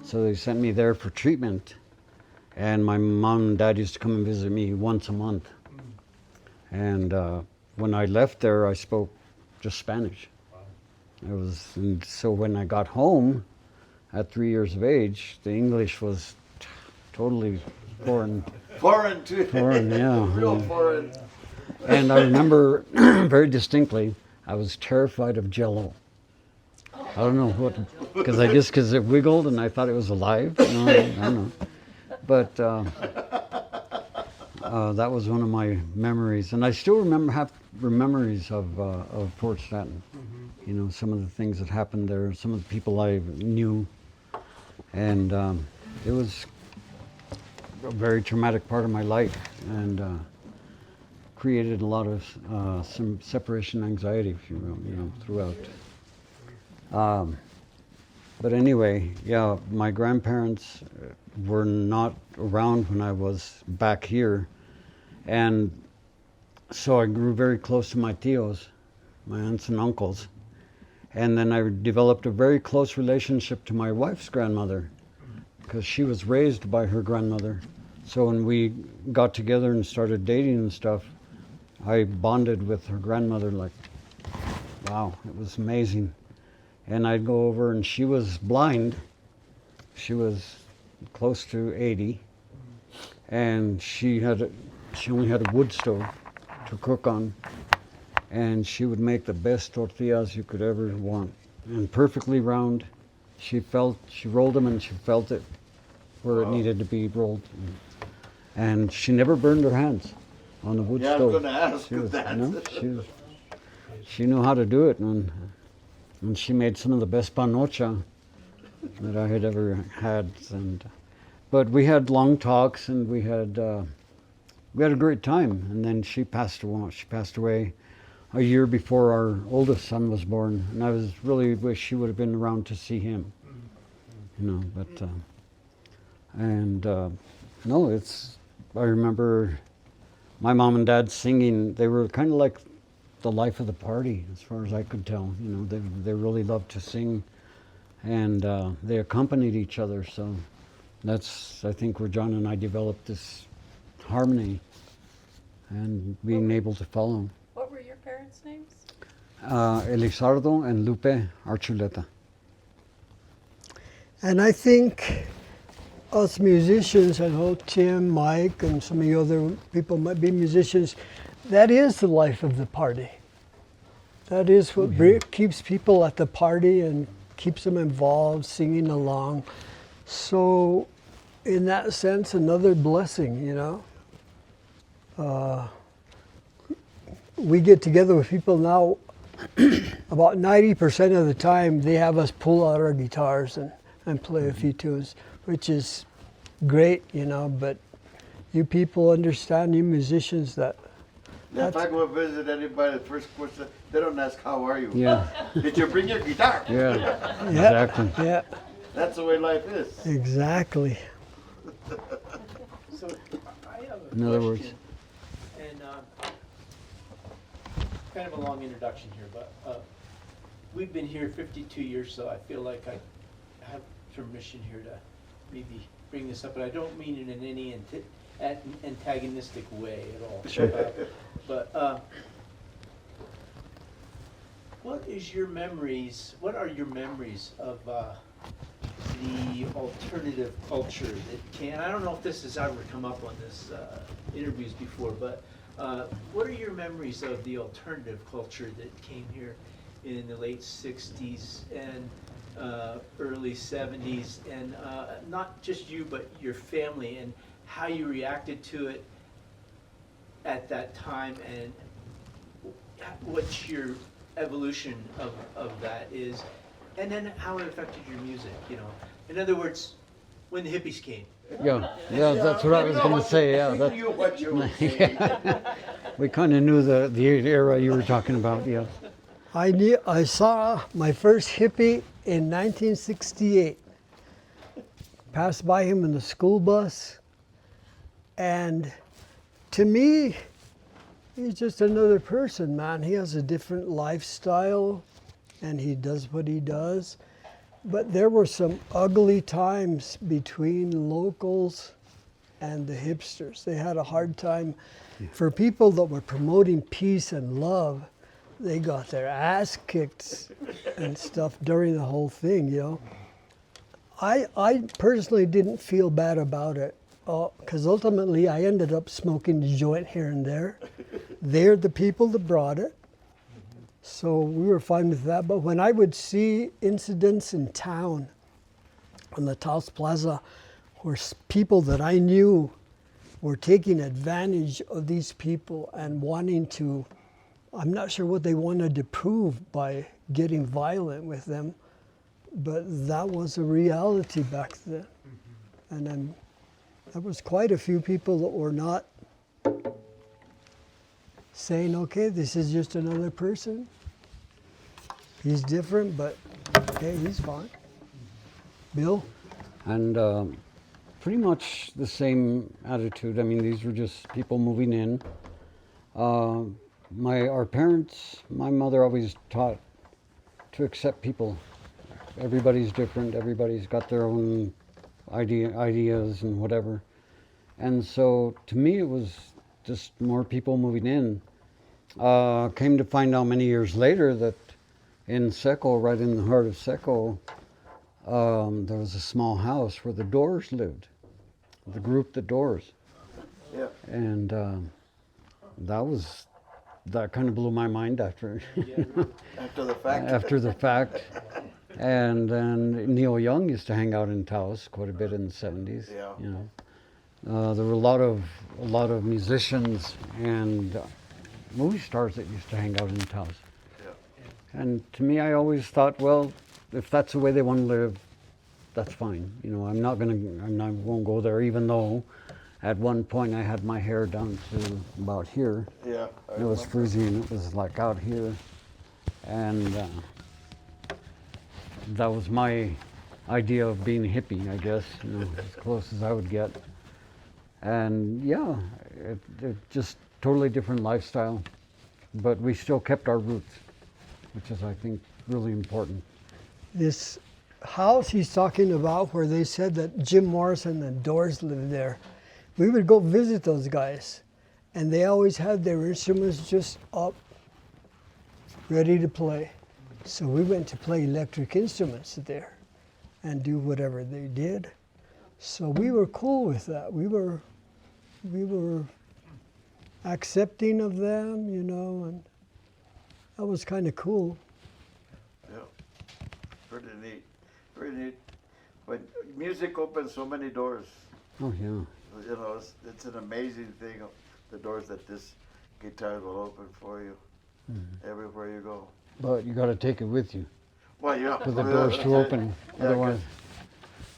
So they sent me there for treatment. And my mom and dad used to come and visit me once a month. And when I left there, I spoke just Spanish. And so when I got home at 3 years of age, the English was totally foreign. Foreign too. Foreign, yeah. Real foreign. And I remember very distinctly, I was terrified of Jell-O. I don't know what, because it wiggled and I thought it was alive. No, I don't know. But that was one of my memories, and I still have memories of Fort Stanton. You know, some of the things that happened there, some of the people I knew, and it was a very traumatic part of my life, and created a lot of some separation anxiety, if you will, throughout. But anyway, yeah, my grandparents were not around when I was back here, and so I grew very close to my tios, my aunts and uncles, and then I developed a very close relationship to my wife's grandmother because she was raised by her grandmother. So when we got together and started dating and stuff, I bonded with her grandmother like, wow, it was amazing. And I'd go over, and she was blind. She was close to 80, and she only had a wood stove to cook on, and she would make the best tortillas you could ever want, and perfectly round. She rolled them, and she felt it where it needed to be rolled, and she never burned her hands on the wood Yeah, stove. I was going to ask you that. No, she knew how to do it, and she made some of the best panocha that I had ever had. But we had long talks, and we had a great time. And then she passed away. She passed away a year before our oldest son was born, and I was really wish she would have been around to see him. But no, I remember my mom and dad singing. They were kind of like the life of the party, as far as I could tell. They really loved to sing, and they accompanied each other. So that's, I think, where John and I developed this harmony and being able to follow. What were your parents' names? Elizardo and Lupe Archuleta. And I think us musicians, I know Tim, Mike, and some of the other people might be musicians, that is the life of the party. That is what keeps people at the party and keeps them involved, singing along. So in that sense, another blessing, we get together with people now, about 90% of the time, they have us pull out our guitars and play a few tunes, which is great, but you people understand, you musicians, that If I go visit anybody, the first question, they don't ask, how are you? Yeah. Did you bring your guitar? Yeah, exactly. Yeah, That's the way life is. exactly. So I have a In other words. question, and kind of a long introduction here, but we've been here 52 years, so I feel like I have permission here to maybe bring this up, but I don't mean it in any antagonistic way at all. Sure. But what are your memories of the alternative culture that I don't know if this has ever come up on this interviews before, but What are your memories of the alternative culture that came here in the late 60s and early 70s, and not just you, but your family, and how you reacted to it at that time, and what your evolution of that is, and then how it affected your music, you know? In other words, when the hippies came. Yeah, that's what I was going to say. Yeah, We knew what you were saying. we kind of knew the era you were talking about. Yeah. I saw my first hippie in 1968. Passed by him in the school bus, and to me, he's just another person, man. He has a different lifestyle, and he does what he does. But there were some ugly times between locals and the hipsters. They had a hard time. For people that were promoting peace and love, they got their ass kicked and stuff during the whole thing, you know. I personally didn't feel bad about it, because ultimately I ended up smoking the joint here and there. They're the people that brought it. So we were fine with that. But when I would see incidents in town on the Taos Plaza where people that I knew were taking advantage of these people and wanting to, I'm not sure what they wanted to prove by getting violent with them, but that was a reality back then. And then there was quite a few people that were not saying, okay, this is just another person. He's different, but hey, he's fine. Bill? And pretty much the same attitude. I mean, these were just people moving in. Our parents, my mother always taught to accept people. Everybody's different. Everybody's got their own ideas and whatever. And so to me, it was just more people moving in. Came to find out many years later that in Seco, right in the heart of Seco, there was a small house where the Doors lived, the group The Doors. Yeah. And that kind of blew my mind after After the fact. after the fact. And then Neil Young used to hang out in Taos quite a bit in the 70s. Yeah. You know, there were a lot of musicians and movie stars that used to hang out in Taos. Yeah. And to me, I always thought, well, if that's the way they want to live, that's fine. You know, I won't go there, even though at one point I had my hair down to about here. Yeah. It was freezing. It was like out here. And that was my idea of being a hippie, I guess, you know, as close as I would get. And yeah, it just totally different lifestyle, but we still kept our roots, which is, I think, really important. This house he's talking about where they said that Jim Morrison and Doors lived there, we would go visit those guys, and they always had their instruments just up, ready to play. So we went to play electric instruments there and do whatever they did. So we were cool with that. We were accepting of them, you know, and that was kind of cool. Yeah. Pretty neat. Pretty neat. But music opens so many doors. Oh, yeah. You know, it's an amazing thing, the doors that this guitar will open for you everywhere you go. But you got to take it with you Well, yeah. for the doors to open. Yeah,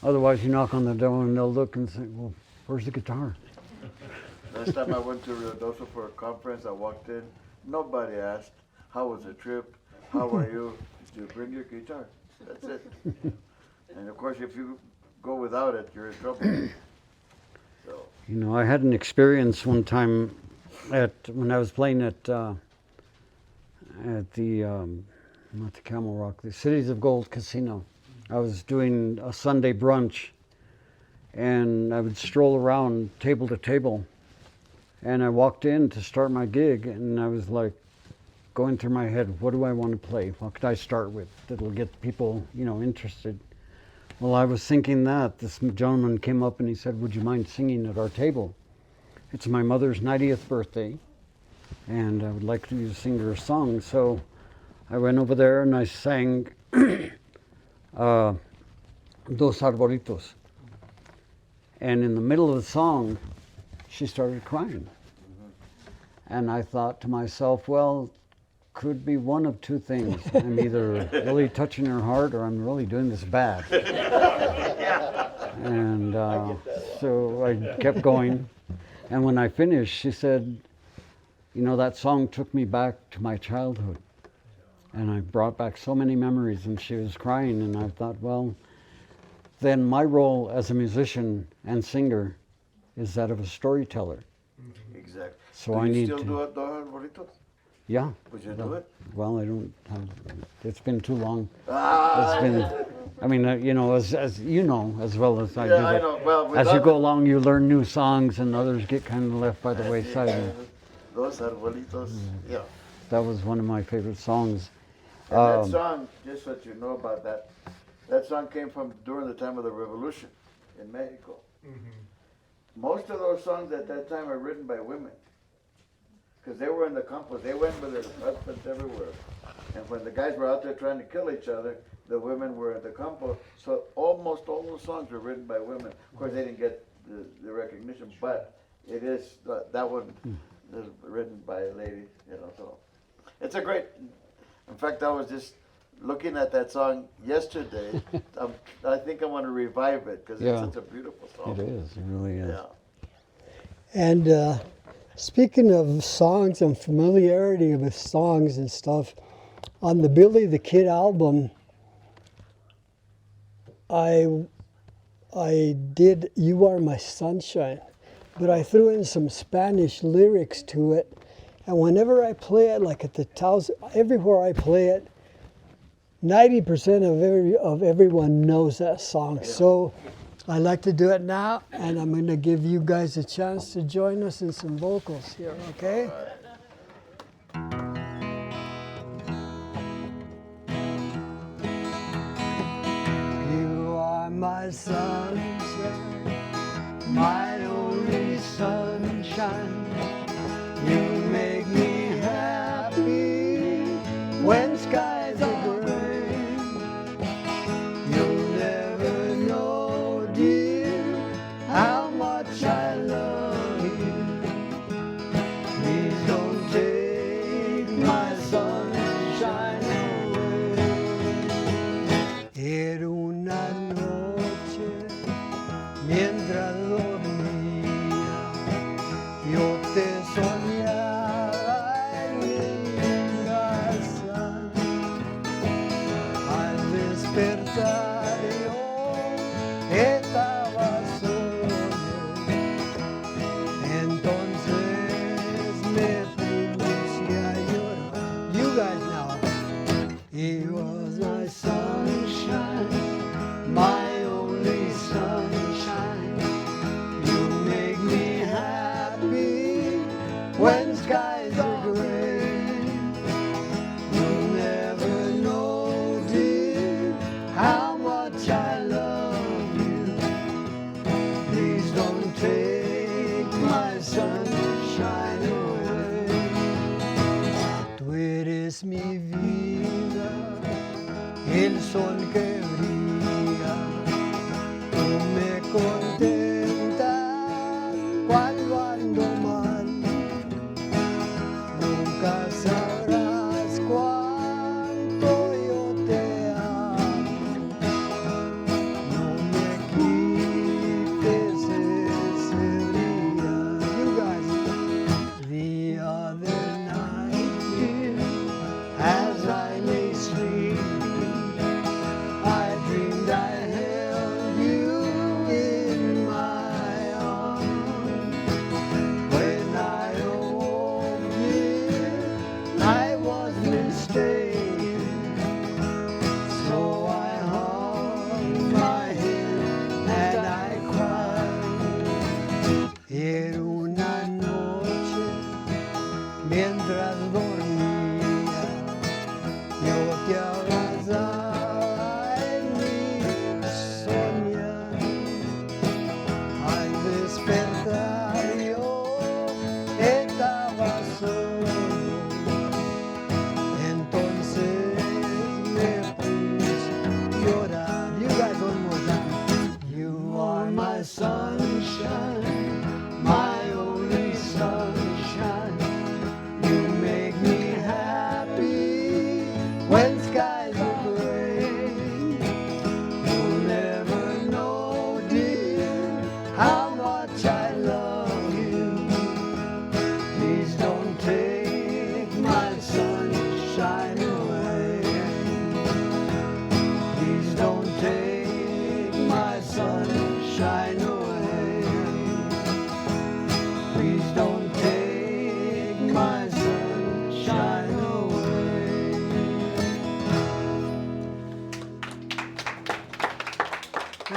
Otherwise, you knock on the door and they'll look and say, well, where's the guitar? Last time I went to Ruidoso for a conference, I walked in. Nobody asked, how was the trip? How are you? Did you bring your guitar? That's it. And of course, if you go without it, you're in trouble. So. You know, I had an experience one time when I was playing at the not the Camel Rock, the Cities of Gold Casino. I was doing a Sunday brunch, and I would stroll around table to table, and I walked in to start my gig, and I was like going through my head, what do I want to play? What could I start with that'll get people, you know, interested? Well, I was thinking that this gentleman came up and he said, would you mind singing at our table? It's my mother's 90th birthday, and I would like to sing her a song. So I went over there and I sang Dos Arbolitos. And in the middle of the song, she started crying. And I thought to myself, well, could be one of two things. I'm either really touching her heart or I'm really doing this bad. And so I kept going. And when I finished, she said, you know, that song took me back to my childhood. And I brought back so many memories, and she was crying. And I thought, well, then my role as a musician and singer is that of a storyteller. Exactly. So do I you need still to. do it, Dos Arbolitos? Yeah. Would you do it? Well, I don't have, it's been too long. Ah, It's been, I mean, you know, as you know, as well as I do. yeah, I that know. Well, as you without go along, you learn new songs, and others get kind of left by the wayside. Dos Arbolitos, yeah. That was one of my favorite songs. And that Um, song, just so that you know about that, that song came from during the time of the revolution in Mexico. Most of those songs at that time are written by women. Because they were in the campos, they went with their husbands everywhere. And when the guys were out there trying to kill each other, the women were at the campo. So almost all those songs were written by women. Of course, they didn't get the recognition, but it is, that one is written by a lady, you know, so. It's a great, in fact, I was just looking at that song yesterday. I think I want to revive it because Yeah. it's such a beautiful song. It is, it really is. Yeah. And speaking of songs and familiarity with songs and stuff, on the Billy the Kid album, I did You Are My Sunshine, but I threw in some Spanish lyrics to it. And whenever I play it, like at the Taos, everywhere I play it, 90% of everyone knows that song. So I like to do it now, and I'm going to give you guys a chance to join us in some vocals here, okay? You are my sunshine, my only sunshine. You make me happy when skies are gray. You'll never know, dear, how much I love you. Please don't take my sunshine away. Era una noche mientras dormía, yo te soñaba en mi casa. Al despertar yo estaba solo, entonces me puse a llorar. You guys know. He was my sunshine, my only sunshine. You make me happy when skies are gray. You'll never know, dear, how much I love you. Please don't take my sunshine away. Tú eres mi vida, el sol que brilla. Tú me contentas cuando ando mal. Nunca sabrás cuánto yo te amo. No me quites ese día. You guys. The other night, dear, as I lay sleeping, I dreamed I held you in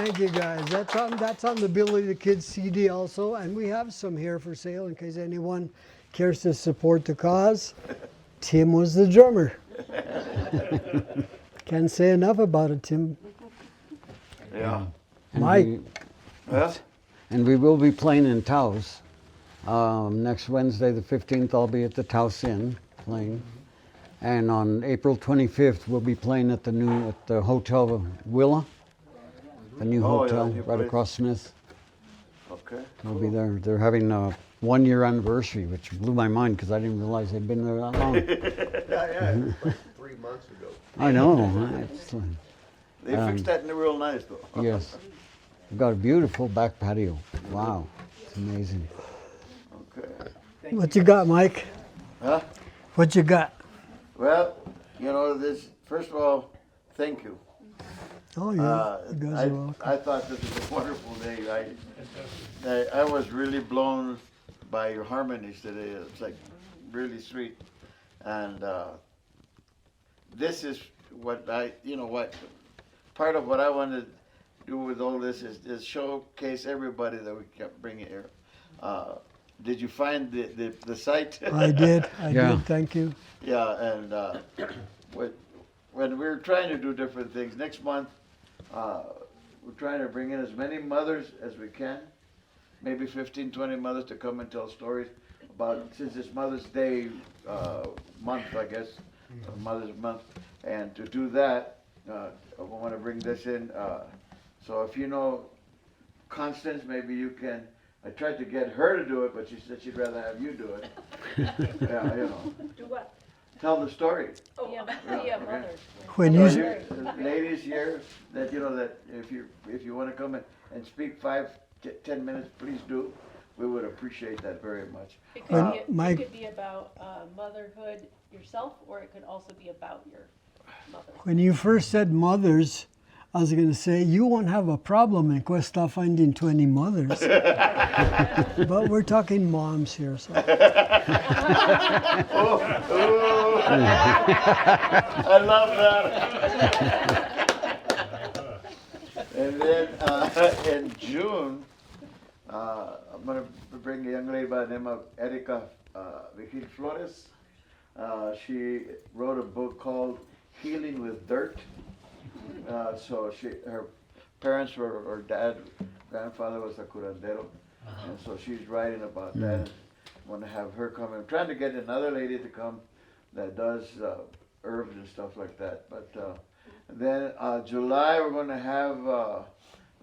Thank you guys. That's on the Billy the Kid CD also, and we have some here for sale in case anyone cares to support the cause. Tim was the drummer. Can't say enough about it, Tim. Yeah. And Mike. And we will be playing in Taos. Next Wednesday, the 15th, I'll be at the Taos Inn playing. And on April 25th, we'll be playing at the Hotel Willa, the new hotel new right place. across Smith. Okay. We'll be there. They're having a 1-year anniversary, which blew my mind because I didn't realize they'd been there that long. Yeah, like 3 months ago. I know. It's, They fixed that real nice though. yes. We've got a beautiful back patio. Wow. It's amazing. Okay. What you got, Mike? Huh? What you got? Well, you know, this, first of all, thank you. Oh yeah, you guys are welcome. I thought this was a wonderful day. I was really blown by your harmonies today. It's like really sweet. And this is what part of what I wanted to do with all this is showcase everybody that we kept bringing here. Did you find the site? I did. Yeah. Did. Thank you. Yeah, and when we're trying to do different things, next month, we're trying to bring in as many mothers as we can, maybe 15, 20 mothers to come and tell stories about, since it's Mother's Day month, I guess, Mother's Month, and to do that, I want to bring this in. So if you know Constance, maybe you can. I tried to get her to do it, but she said she'd rather have you do it. Yeah, you know. Do what? Tell the story. Oh, yeah, okay. mother. When So you ladies here, that you know that if you want to come and speak 5-10 minutes, please do. We would appreciate that very much. It When could, Mike- it could be about motherhood yourself, or it could also be about your mother. when you first said mothers, I was going to say you won't have a problem in Questa finding 20 mothers, but we're talking moms here. So. I love that. And then in June, I'm going to bring a young lady by the name of Erika Vigil Flores. She wrote a book called Healing with Dirt. So her parents were, or grandfather was a curandero, and so she's writing about that. I want to have her come. I'm trying to get another lady to come that does herbs and stuff like that. But then July we're going to have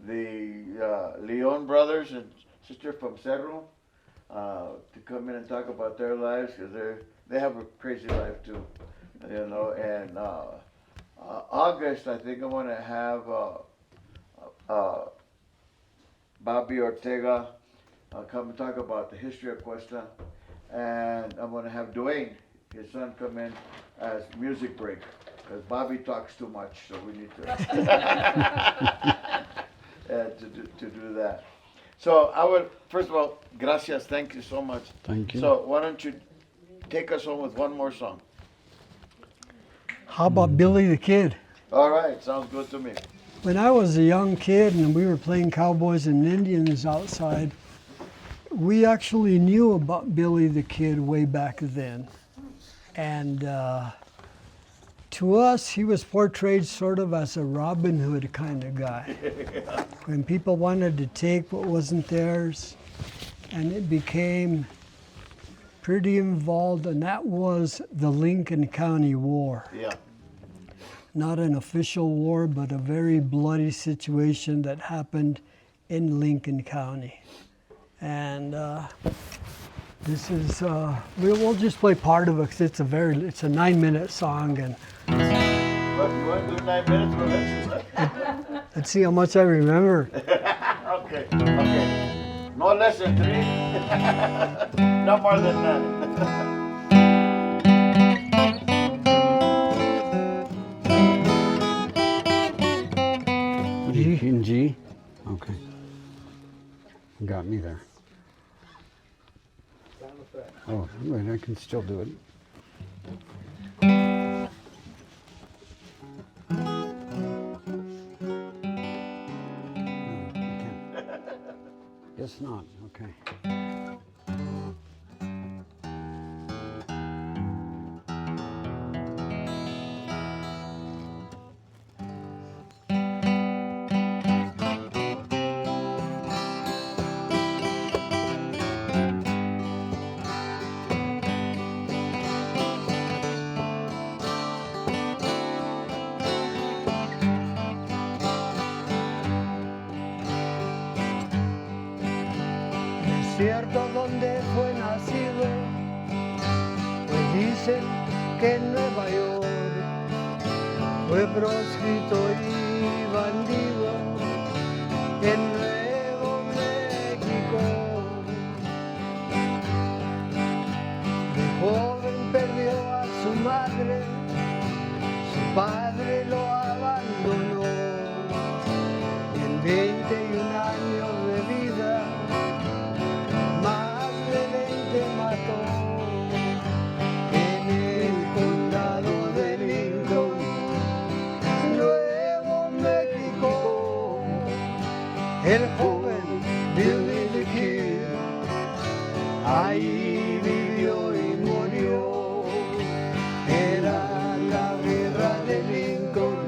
the Leon brothers and sister from Cerro to come in and talk about their lives, because they have a crazy life too, you know. And August, I think I want to have Bobby Ortega come and talk about the history of Questa, and I'm going to have Dwayne, his son, come in as music break, because Bobby talks too much, so we need to do that. So I would, first of all, gracias, thank you so much. Thank you. So why don't you take us home with one more song? How about Billy the Kid? All right, sounds good to me. When I was a young kid and we were playing cowboys and Indians outside, we actually knew about Billy the Kid way back then. And to us, he was portrayed sort of as a Robin Hood kind of guy. When people wanted to take what wasn't theirs, and it became pretty involved, and that was the Lincoln County War. Yeah. Not an official war, but a very bloody situation that happened in Lincoln County. And this is, we'll just play part of it, because it's a 9-minute song, and What, you want to do 9 minutes? We'll let you. let's see how much I remember. Okay, okay. No less than 3. No more than that. In G? Okay. Got me there. Oh, wait, I can still do it. Guess not. Okay. Desierto donde fue nacido, pues dicen que en Nueva York fue proscrito y bandido en Nuevo México. De joven perdió a su madre, su padre lo abandonó y en 21 años de vida más de 20 mató. En el condado de Lincoln, Nuevo México, el joven Billy the Kid ahí vivió y murió. Era la guerra de Lincoln,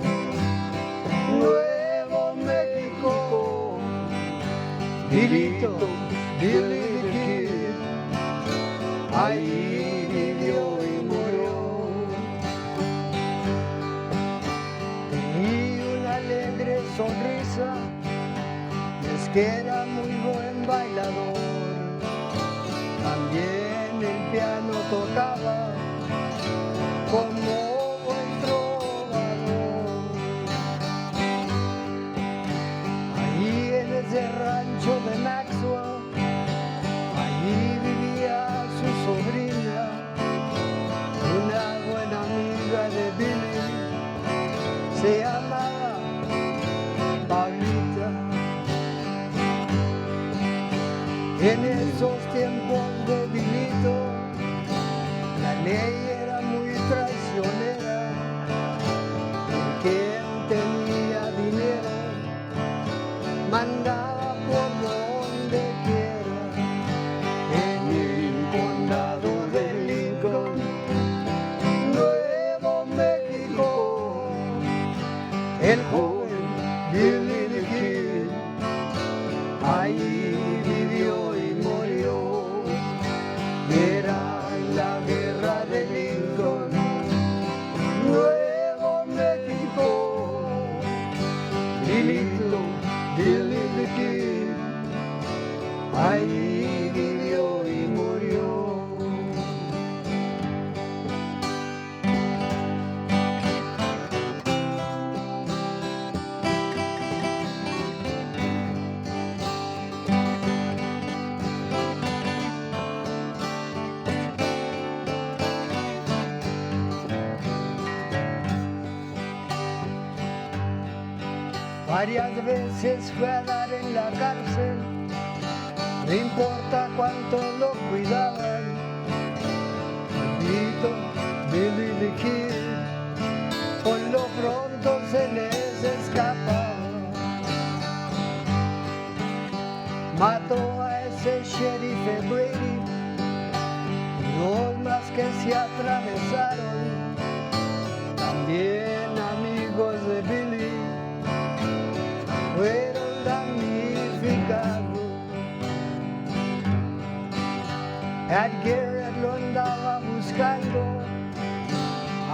Nuevo México, Billy the Kid ahí vivió y murió. Tenía una alegre sonrisa, es que era muy buen bailador. También el piano tocaba como buen trovador. Ahí en ese rancho de Maxwell, allí vivía su sobrina, una buena amiga de Billy, se llamaba Paulita. En esos tiempos de Bilito, la ley era muy traicionera. El que tenía dinero mandaba por donde quiera. En el condado de Lincoln, Nuevo México, el joven Billy the Kid ahí vivió y murió. Era la guerra de Lincoln, Nuevo México, Billy the Kid ahí vivió y murió. Varias veces fue a dar en la cárcel, no importa cuánto lo cuidaban. Maldito Billy the Kid, por lo pronto se les escapa. Mató a ese sheriff Brady, los más que se atravesaron, también amigos de Billy fueron damnificados. Ed Garrett lo andaba buscando,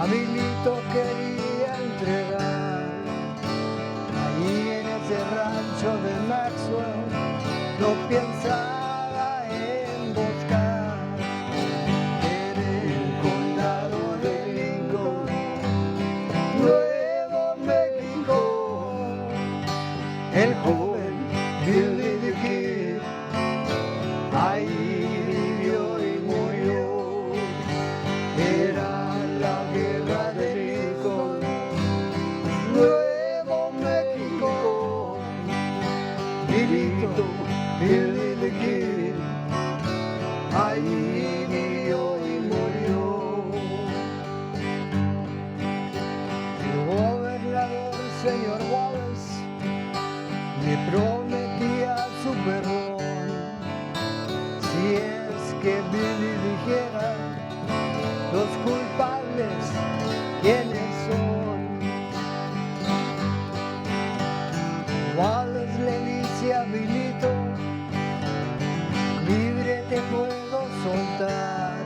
a Bilito quería entregar. Ahí en ese rancho de Maxwell no pensaba en buscar. En el condado de Lincoln, Nuevo México, el joven Billy the Kid ahí vivió y murió. Era la guerra de Lincoln, Nuevo México, Billy the Kid ahí vivió y murió. El gobernador, señor Wallace, le prometía su perdón quiénes son. Wallace le dice a Bilito, libre te puedo soltar,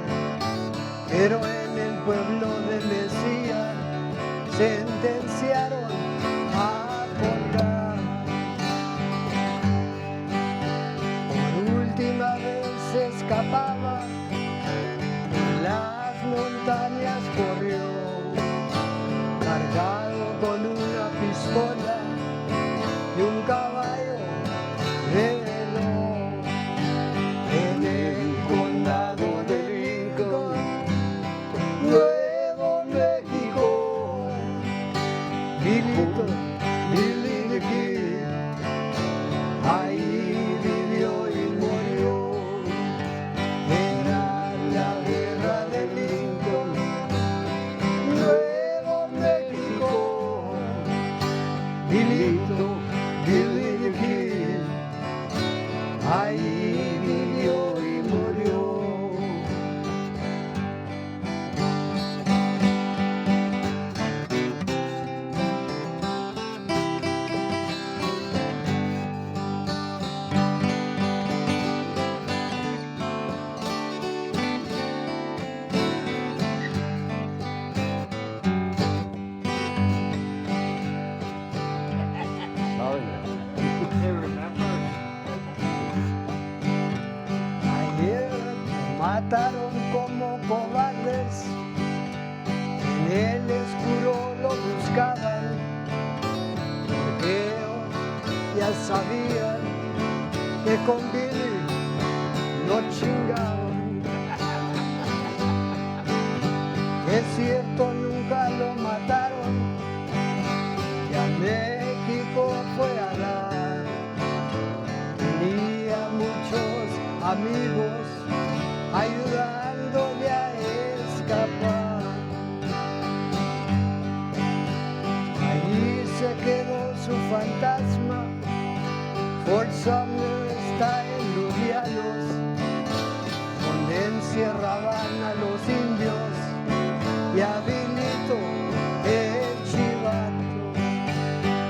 pero en el pueblo de Mesía sentenciaron a colgar. Por última vez se escapaba, por las montañas corrió, cargado con una pistola y un caballo de reloj. En el condado de Lincoln, Nuevo México, Bilito, Billy the Kid, ahí vivió y murió. Era la guerra de Lincoln, Nuevo México, Bilito, Billy the Kid, ahí vivió y murió. Sorry. Ayer mataron como cobardes, en el escuro lo buscaban, porque ya sabían que con Billy no chingaban. Es cierto, nunca lo mataron, y a México fue a dar. Tenía muchos amigos ayudándole a escapar. Ahí se quedó su fantasma. Fort Sumner está en los llanos, donde encierraban a los indios y a Bilito el chivato.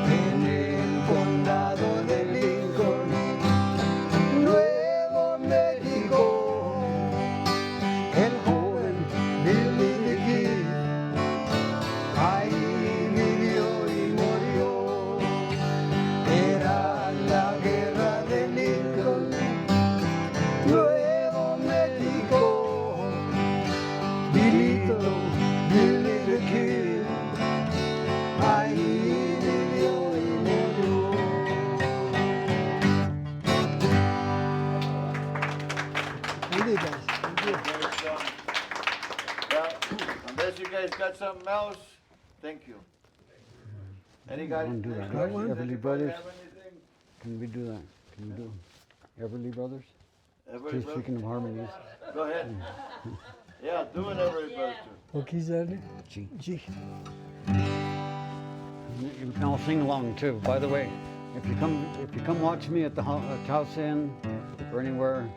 En el condado de Lincoln, Nuevo México, el joven Billy the Kid, ahí vivió y murió. Era la guerra de Lincoln, Nuevo México, Bilito, Billy the Kid, ahí vivió y murió. Thank you guys. Thank you. Yeah, unless you guys got something else, thank you. Any guys? Wanna do that, any right? questions? Everly Anybody Brothers? have anything? Can we do that? Can we do Everly Brothers? Everybody, Just speaking of harmonies. go ahead. Yeah, do it, everybody. What key is that? G. G. You can all sing along too. By the way, if you come watch me at the Taos Inn or anywhere,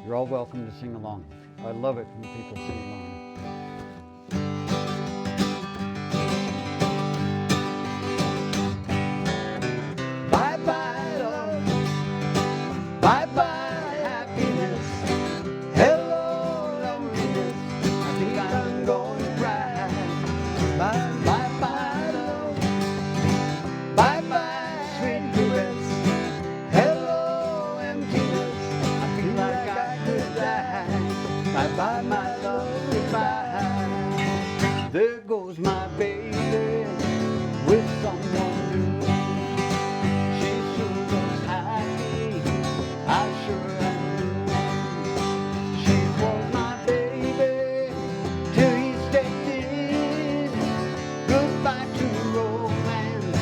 you're all welcome to sing along. I love it when people sing along. Bye bye love, bye bye happiness, hello loneliness, I think I'm going to cry. Bye bye bye love, bye bye sweet caress, hello emptiness, I feel like I could die. Bye bye my love, goodbye. There goes my baby with someone new. She sure looks happy, I sure am too. She was my baby till he stepped in. Goodbye to romance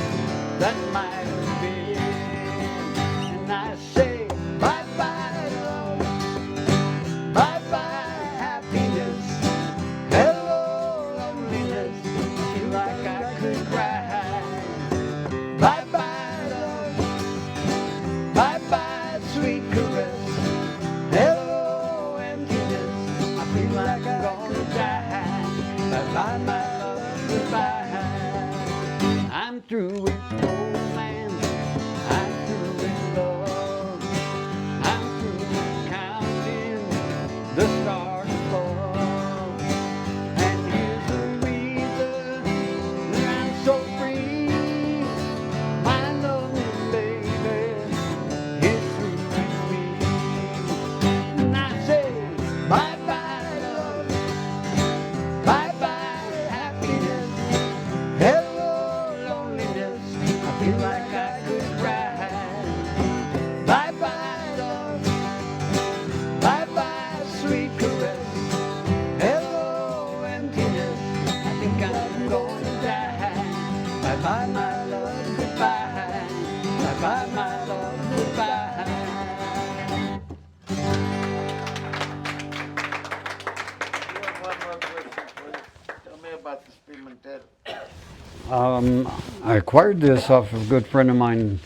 that might have been. And I say bye bye love, bye bye happiness, hello loneliness, feel like I could cry. Bye bye love, bye bye sweet caress, hello emptiness, I feel like I'm gonna die. Bye bye my love, goodbye. I'm through with romance. I'm through with love. I'm through with counting the stars above. And here's the reason that I'm so free. My lovely baby is through with me. And I say, bye-bye love, bye-bye happiness. Hello loneliness, I feel like I could cry. Bye-bye love, bye-bye sweet caress. Hello emptiness, I think I'm going to die. Bye-bye my love, goodbye. Bye-bye my love, goodbye. One more question for you. Tell me about this Pimentel. I acquired this off of a good friend of mine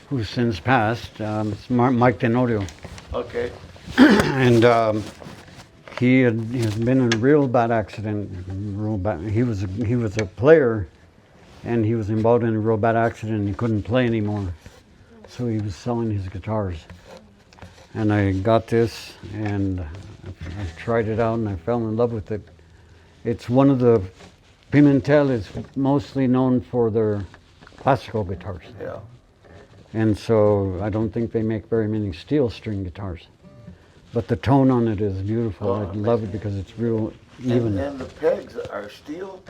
who's since passed. It's Mike Tenorio. Okay. And he had been in a real bad accident. He was a player, and he was involved in a real bad accident. And he couldn't play anymore, so he was selling his guitars. And I got this, and I tried it out, and I fell in love with it. It's one of the Pimentel is mostly known for their classical guitars, Yeah. and so I don't think they make very many steel string guitars. But the tone on it is beautiful. I love it because it's real even. And the pegs are steel?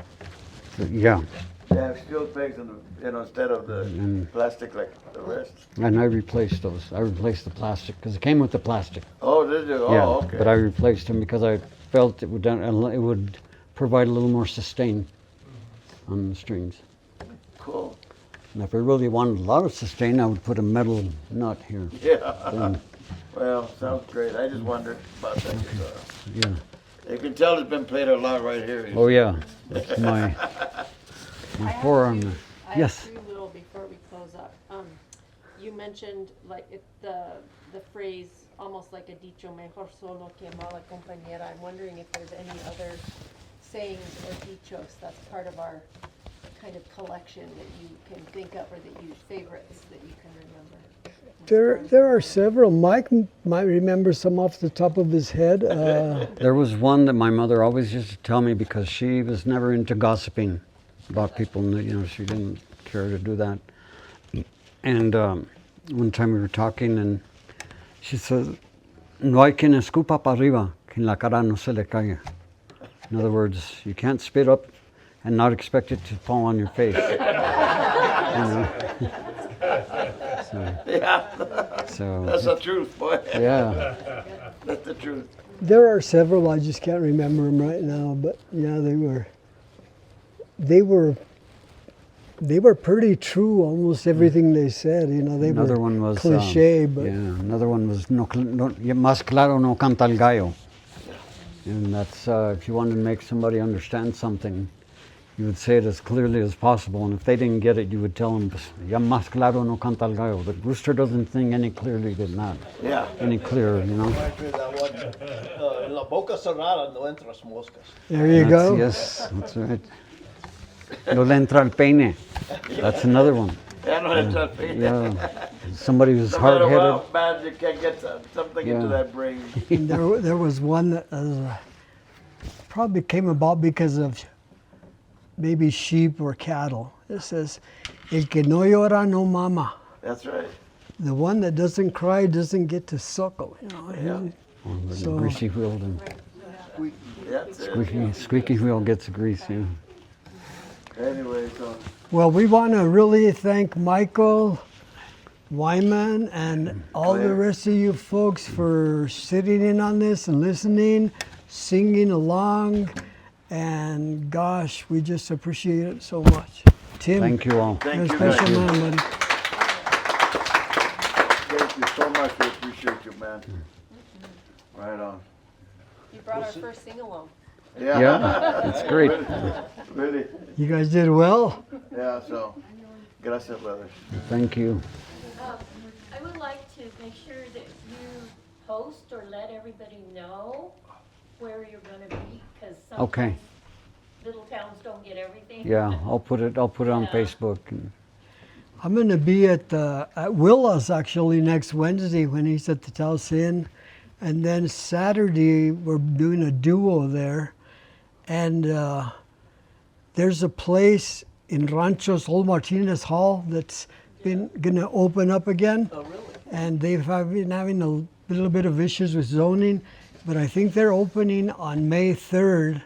Yeah, They have steel pegs instead of the And- plastic like the rest. and I replaced those. I replaced the plastic because it came with the plastic. Oh, did you? Oh, Yeah, okay. but I replaced them because I felt it would provide a little more sustain on the strings. Cool. And if I really wanted a lot of sustain, I would put a metal nut here. Yeah. Then, Well, sounds great. I just wondered about that guitar. yeah. You can tell it's been played a lot right here. Oh yeah, that's my forearm. I Yes. have two little before we close up. You mentioned like the phrase almost like a dicho mejor solo que mal acompañada. I'm wondering if there's any other sayings or dichos that's part of our kind of collection that you can think of or that you favorites that you can remember. There are several. Mike might remember some off the top of his head. There was one that my mother always used to tell me because she was never into gossiping about people. She didn't care to do that. And one time we were talking, and she said, "No hay quien escupa para arriba, que en la cara no se le caiga." In other words, you can't spit up and not expect it to fall on your face. Yeah. So That's the truth, boy. yeah. That's the truth. There are several. I just can't remember them right now. But yeah, they were pretty true. Almost everything they said. They Another were one was cliche, but another one was más claro no canta el gallo, and that's if you wanted to make somebody understand something, you would say it as clearly as possible. And if they didn't get it, you would tell them, "Ya más claro no canta el gallo." The rooster doesn't sing any clearly than that, Yeah. any clearer, Actually, that one, en la boca cerrada no entras moscas. there you go. Yes, that's right. No le entra el peine. That's another one. Yeah, no, it's not fair. Yeah, somebody who's No matter hard-headed. how bad you can get something into Yeah. that brain. There was one that probably came about because of maybe sheep or cattle. It says, "El que no llora no mama." That's right. The one that doesn't cry doesn't get to suckle. Yeah. So- Greasy wheel, then That's it. squeaky wheel gets the grease. Yeah. Anyway, so Well, we want to really thank Michael, Wyman, and all the Claire. rest of you folks for sitting in on this and listening, singing along, and gosh, we just appreciate it so much. Tim, Thank you all. you're thank a you special guys. man, buddy. Thank you so much. We appreciate you, man. Right on. You brought our first sing-along. Yeah. Yeah, that's great. Really. You guys did well. Yeah, so. Gracias, brothers. Thank you. I would like to make sure that you post or let everybody know where you're gonna be, because Okay. sometimes little towns don't get everything. Yeah, I'll put it on Yeah. Facebook. And I'm going to be at Willa's actually next Wednesday when he's at the Taos Inn. And then Saturday, we're doing a duo there. And there's a place in Rancho's Old Martinez Hall that's been going to open up again. Oh, really? And they've been having a little bit of issues with zoning. But I think they're opening on May 3rd.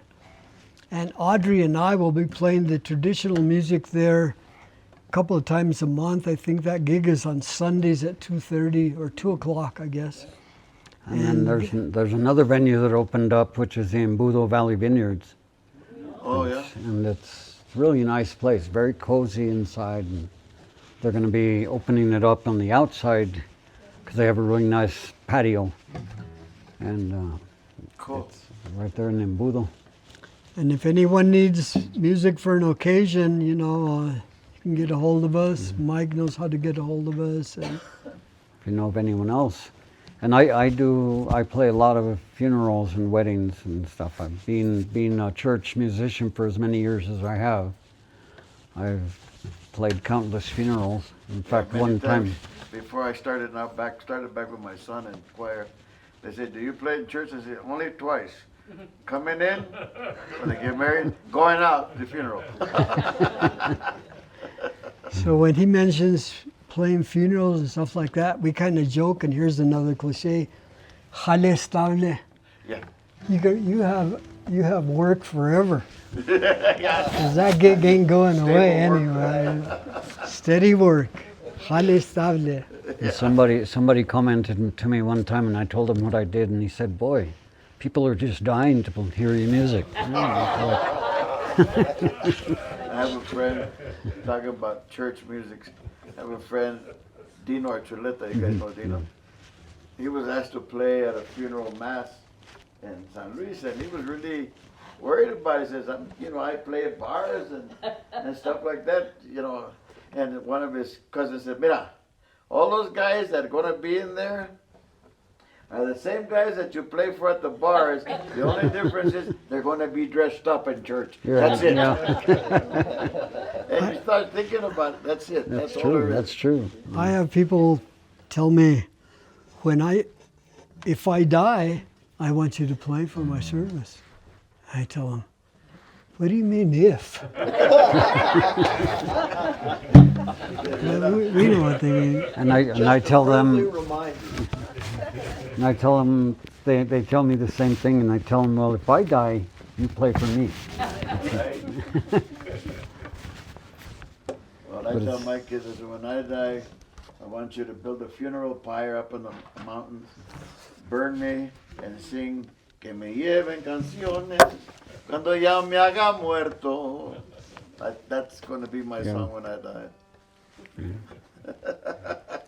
And Audrey and I will be playing the traditional music there a couple of times a month. I think that gig is on Sundays at 2:30 or 2 o'clock, I guess. then there's another venue that opened up, which is the Embudo Valley Vineyards. Oh, yeah? And it's a really nice place, very cozy inside. And they're going to be opening it up on the outside because they have a really nice patio. And Cool. it's right there in Embudo. And if anyone needs music for an occasion, you can get a hold of us. Mike knows how to get a hold of us. And If you know of anyone else. And I play a lot of funerals and weddings and stuff. I've been a church musician for as many years as I have. I've played countless funerals. In fact, Many one time, times before I started back with my son in choir, they said, "Do you play in church?" I said, "Only twice. Coming in when they get married, going out the funeral." so when he mentions playing funerals and stuff like that, we kind of joke, and here's another cliche, jale estable. Yeah. You have work forever. Because that gig ain't going away anyway. Steady work. Jale estable. and somebody commented to me one time, and I told him what I did, and he said, "Boy, people are just dying to hear your music." I have a friend talking about church music. I have a friend, Dino Archuleta. You guys know Dino. He was asked to play at a funeral mass in San Luis, and he was really worried about it. He says, I play at bars and stuff like that, And one of his cousins said, "Mira, all those guys that are going to be in there are the same guys that you play for at the bars. The only difference is they're going to be dressed up in church. That's it." And you start thinking about it. That's it. That's all there true. is. That's true. I have people tell me, if I die, I want you to play for my service. I tell them, what do you mean if? Well, we know what they mean. And I tell them, Remind you. and I tell them, they tell me the same thing, and I tell them, well, if I die, you play for me. Well, I tell my kids, I say, when I die, I want you to build a funeral pyre up in the mountains, burn me, and sing "Que me lleven canciones cuando ya me haga muerto." That's going to be my song when I die.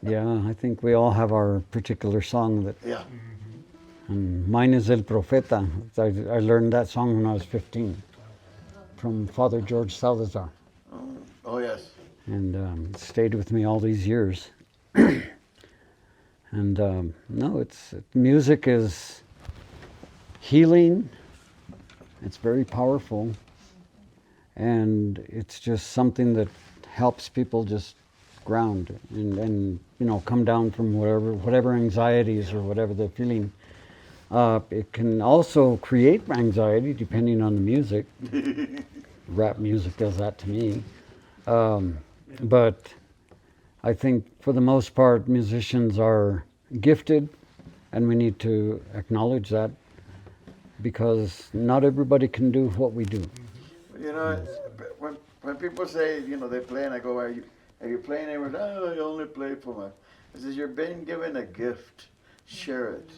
Yeah, I think we all have our particular song that. Yeah. And mine is El Profeta. I learned that song when I was 15 from Father George Salazar. Oh, yes. And it stayed with me all these years. And music is healing. It's very powerful. And it's just something that helps people just ground and come down from whatever anxieties or whatever they're feeling. It can also create anxiety depending on the music. Rap music does that to me. But I think for the most part, musicians are gifted, and we need to acknowledge that because not everybody can do what we do. When people say, they play, and I go, are you playing anywhere? "Oh, I only play for my..." I says, "You're being given a gift. Share it."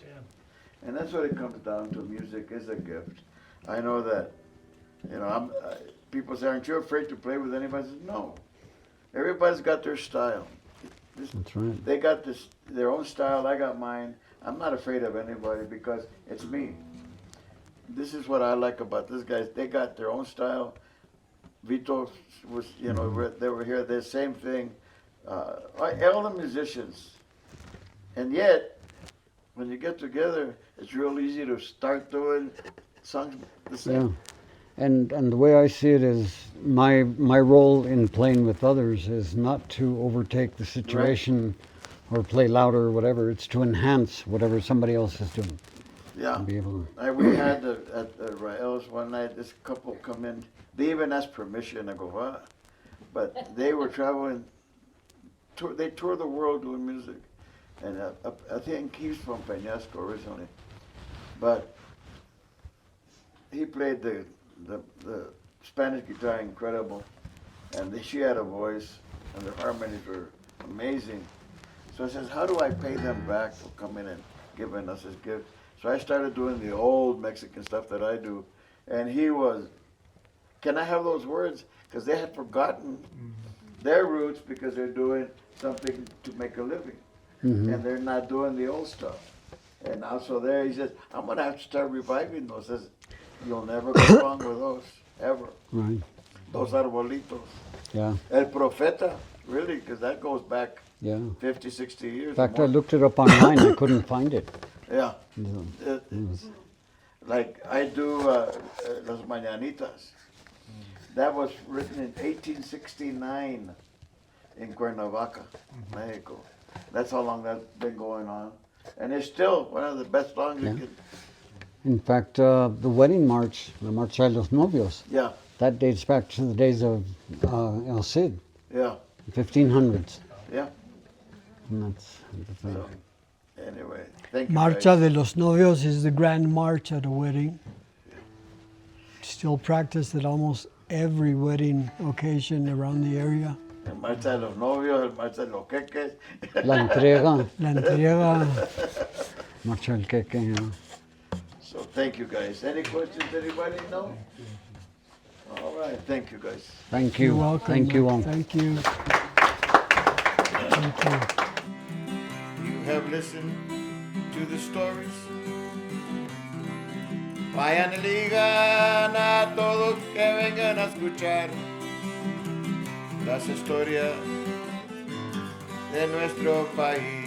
And that's what it comes down to. Music is a gift. I know that. People say, "Aren't you afraid to play with anybody?" I says, "No. Everybody's got their style. That's right. They got their own style. I got mine. I'm not afraid of anybody because it's me. This is what I like about these guys. They got their own style. Vito was, they were here. The same thing. All the musicians. And yet, when you get together, it's real easy to start doing songs the same. And the way I see it is my role in playing with others is not to overtake the situation or play louder or whatever. It's to enhance whatever somebody else is doing. Yeah. And be able to, We had at Rael's one night, this couple come in. They even asked permission. I go, what? But they were traveling. They toured the world doing music. And I think he's from Peñasco originally. But he played the Spanish guitar incredible. And she had a voice, and the harmonies were amazing. So I says, how do I pay them back for coming and giving us this gift? So I started doing the old Mexican stuff that I do. And he was, can I have those words? Because they had forgotten their roots because they're doing something to make a living. And they're not doing the old stuff. And also there, he says, I'm going to have to start reviving those. Says, you'll never go wrong with those, ever. right. Those arbolitos. Yeah. El Profeta, really, because that goes back Yeah. 50, 60 years. In fact, I more. looked it up online. I couldn't find it. Yeah. So, Like I do Las Mañanitas. That was written in 1869 in Cuernavaca, Mexico. That's how long that's been going on. And it's still one of the best songs you can. in fact, the wedding march, the Marcha de los Novios, Yeah, that dates back to the days of El Cid, yeah, 1500s. yeah. And that's So, anyway, thank you. Marcha guys. de los Novios is the grand march at a wedding. Still practiced at almost every wedding occasion around the area. El Marcha de los Novios, el Marcha de los Queques. La entrega, La entrega. Marcha del Queque, yeah. So thank you guys. Any questions, anybody? No? All right, thank you guys. Thank You're you. welcome. Thank you all. Thank you. Thank you. You have listened to the stories. Vayan y digan a todos que vengan a escuchar las historias de nuestro país.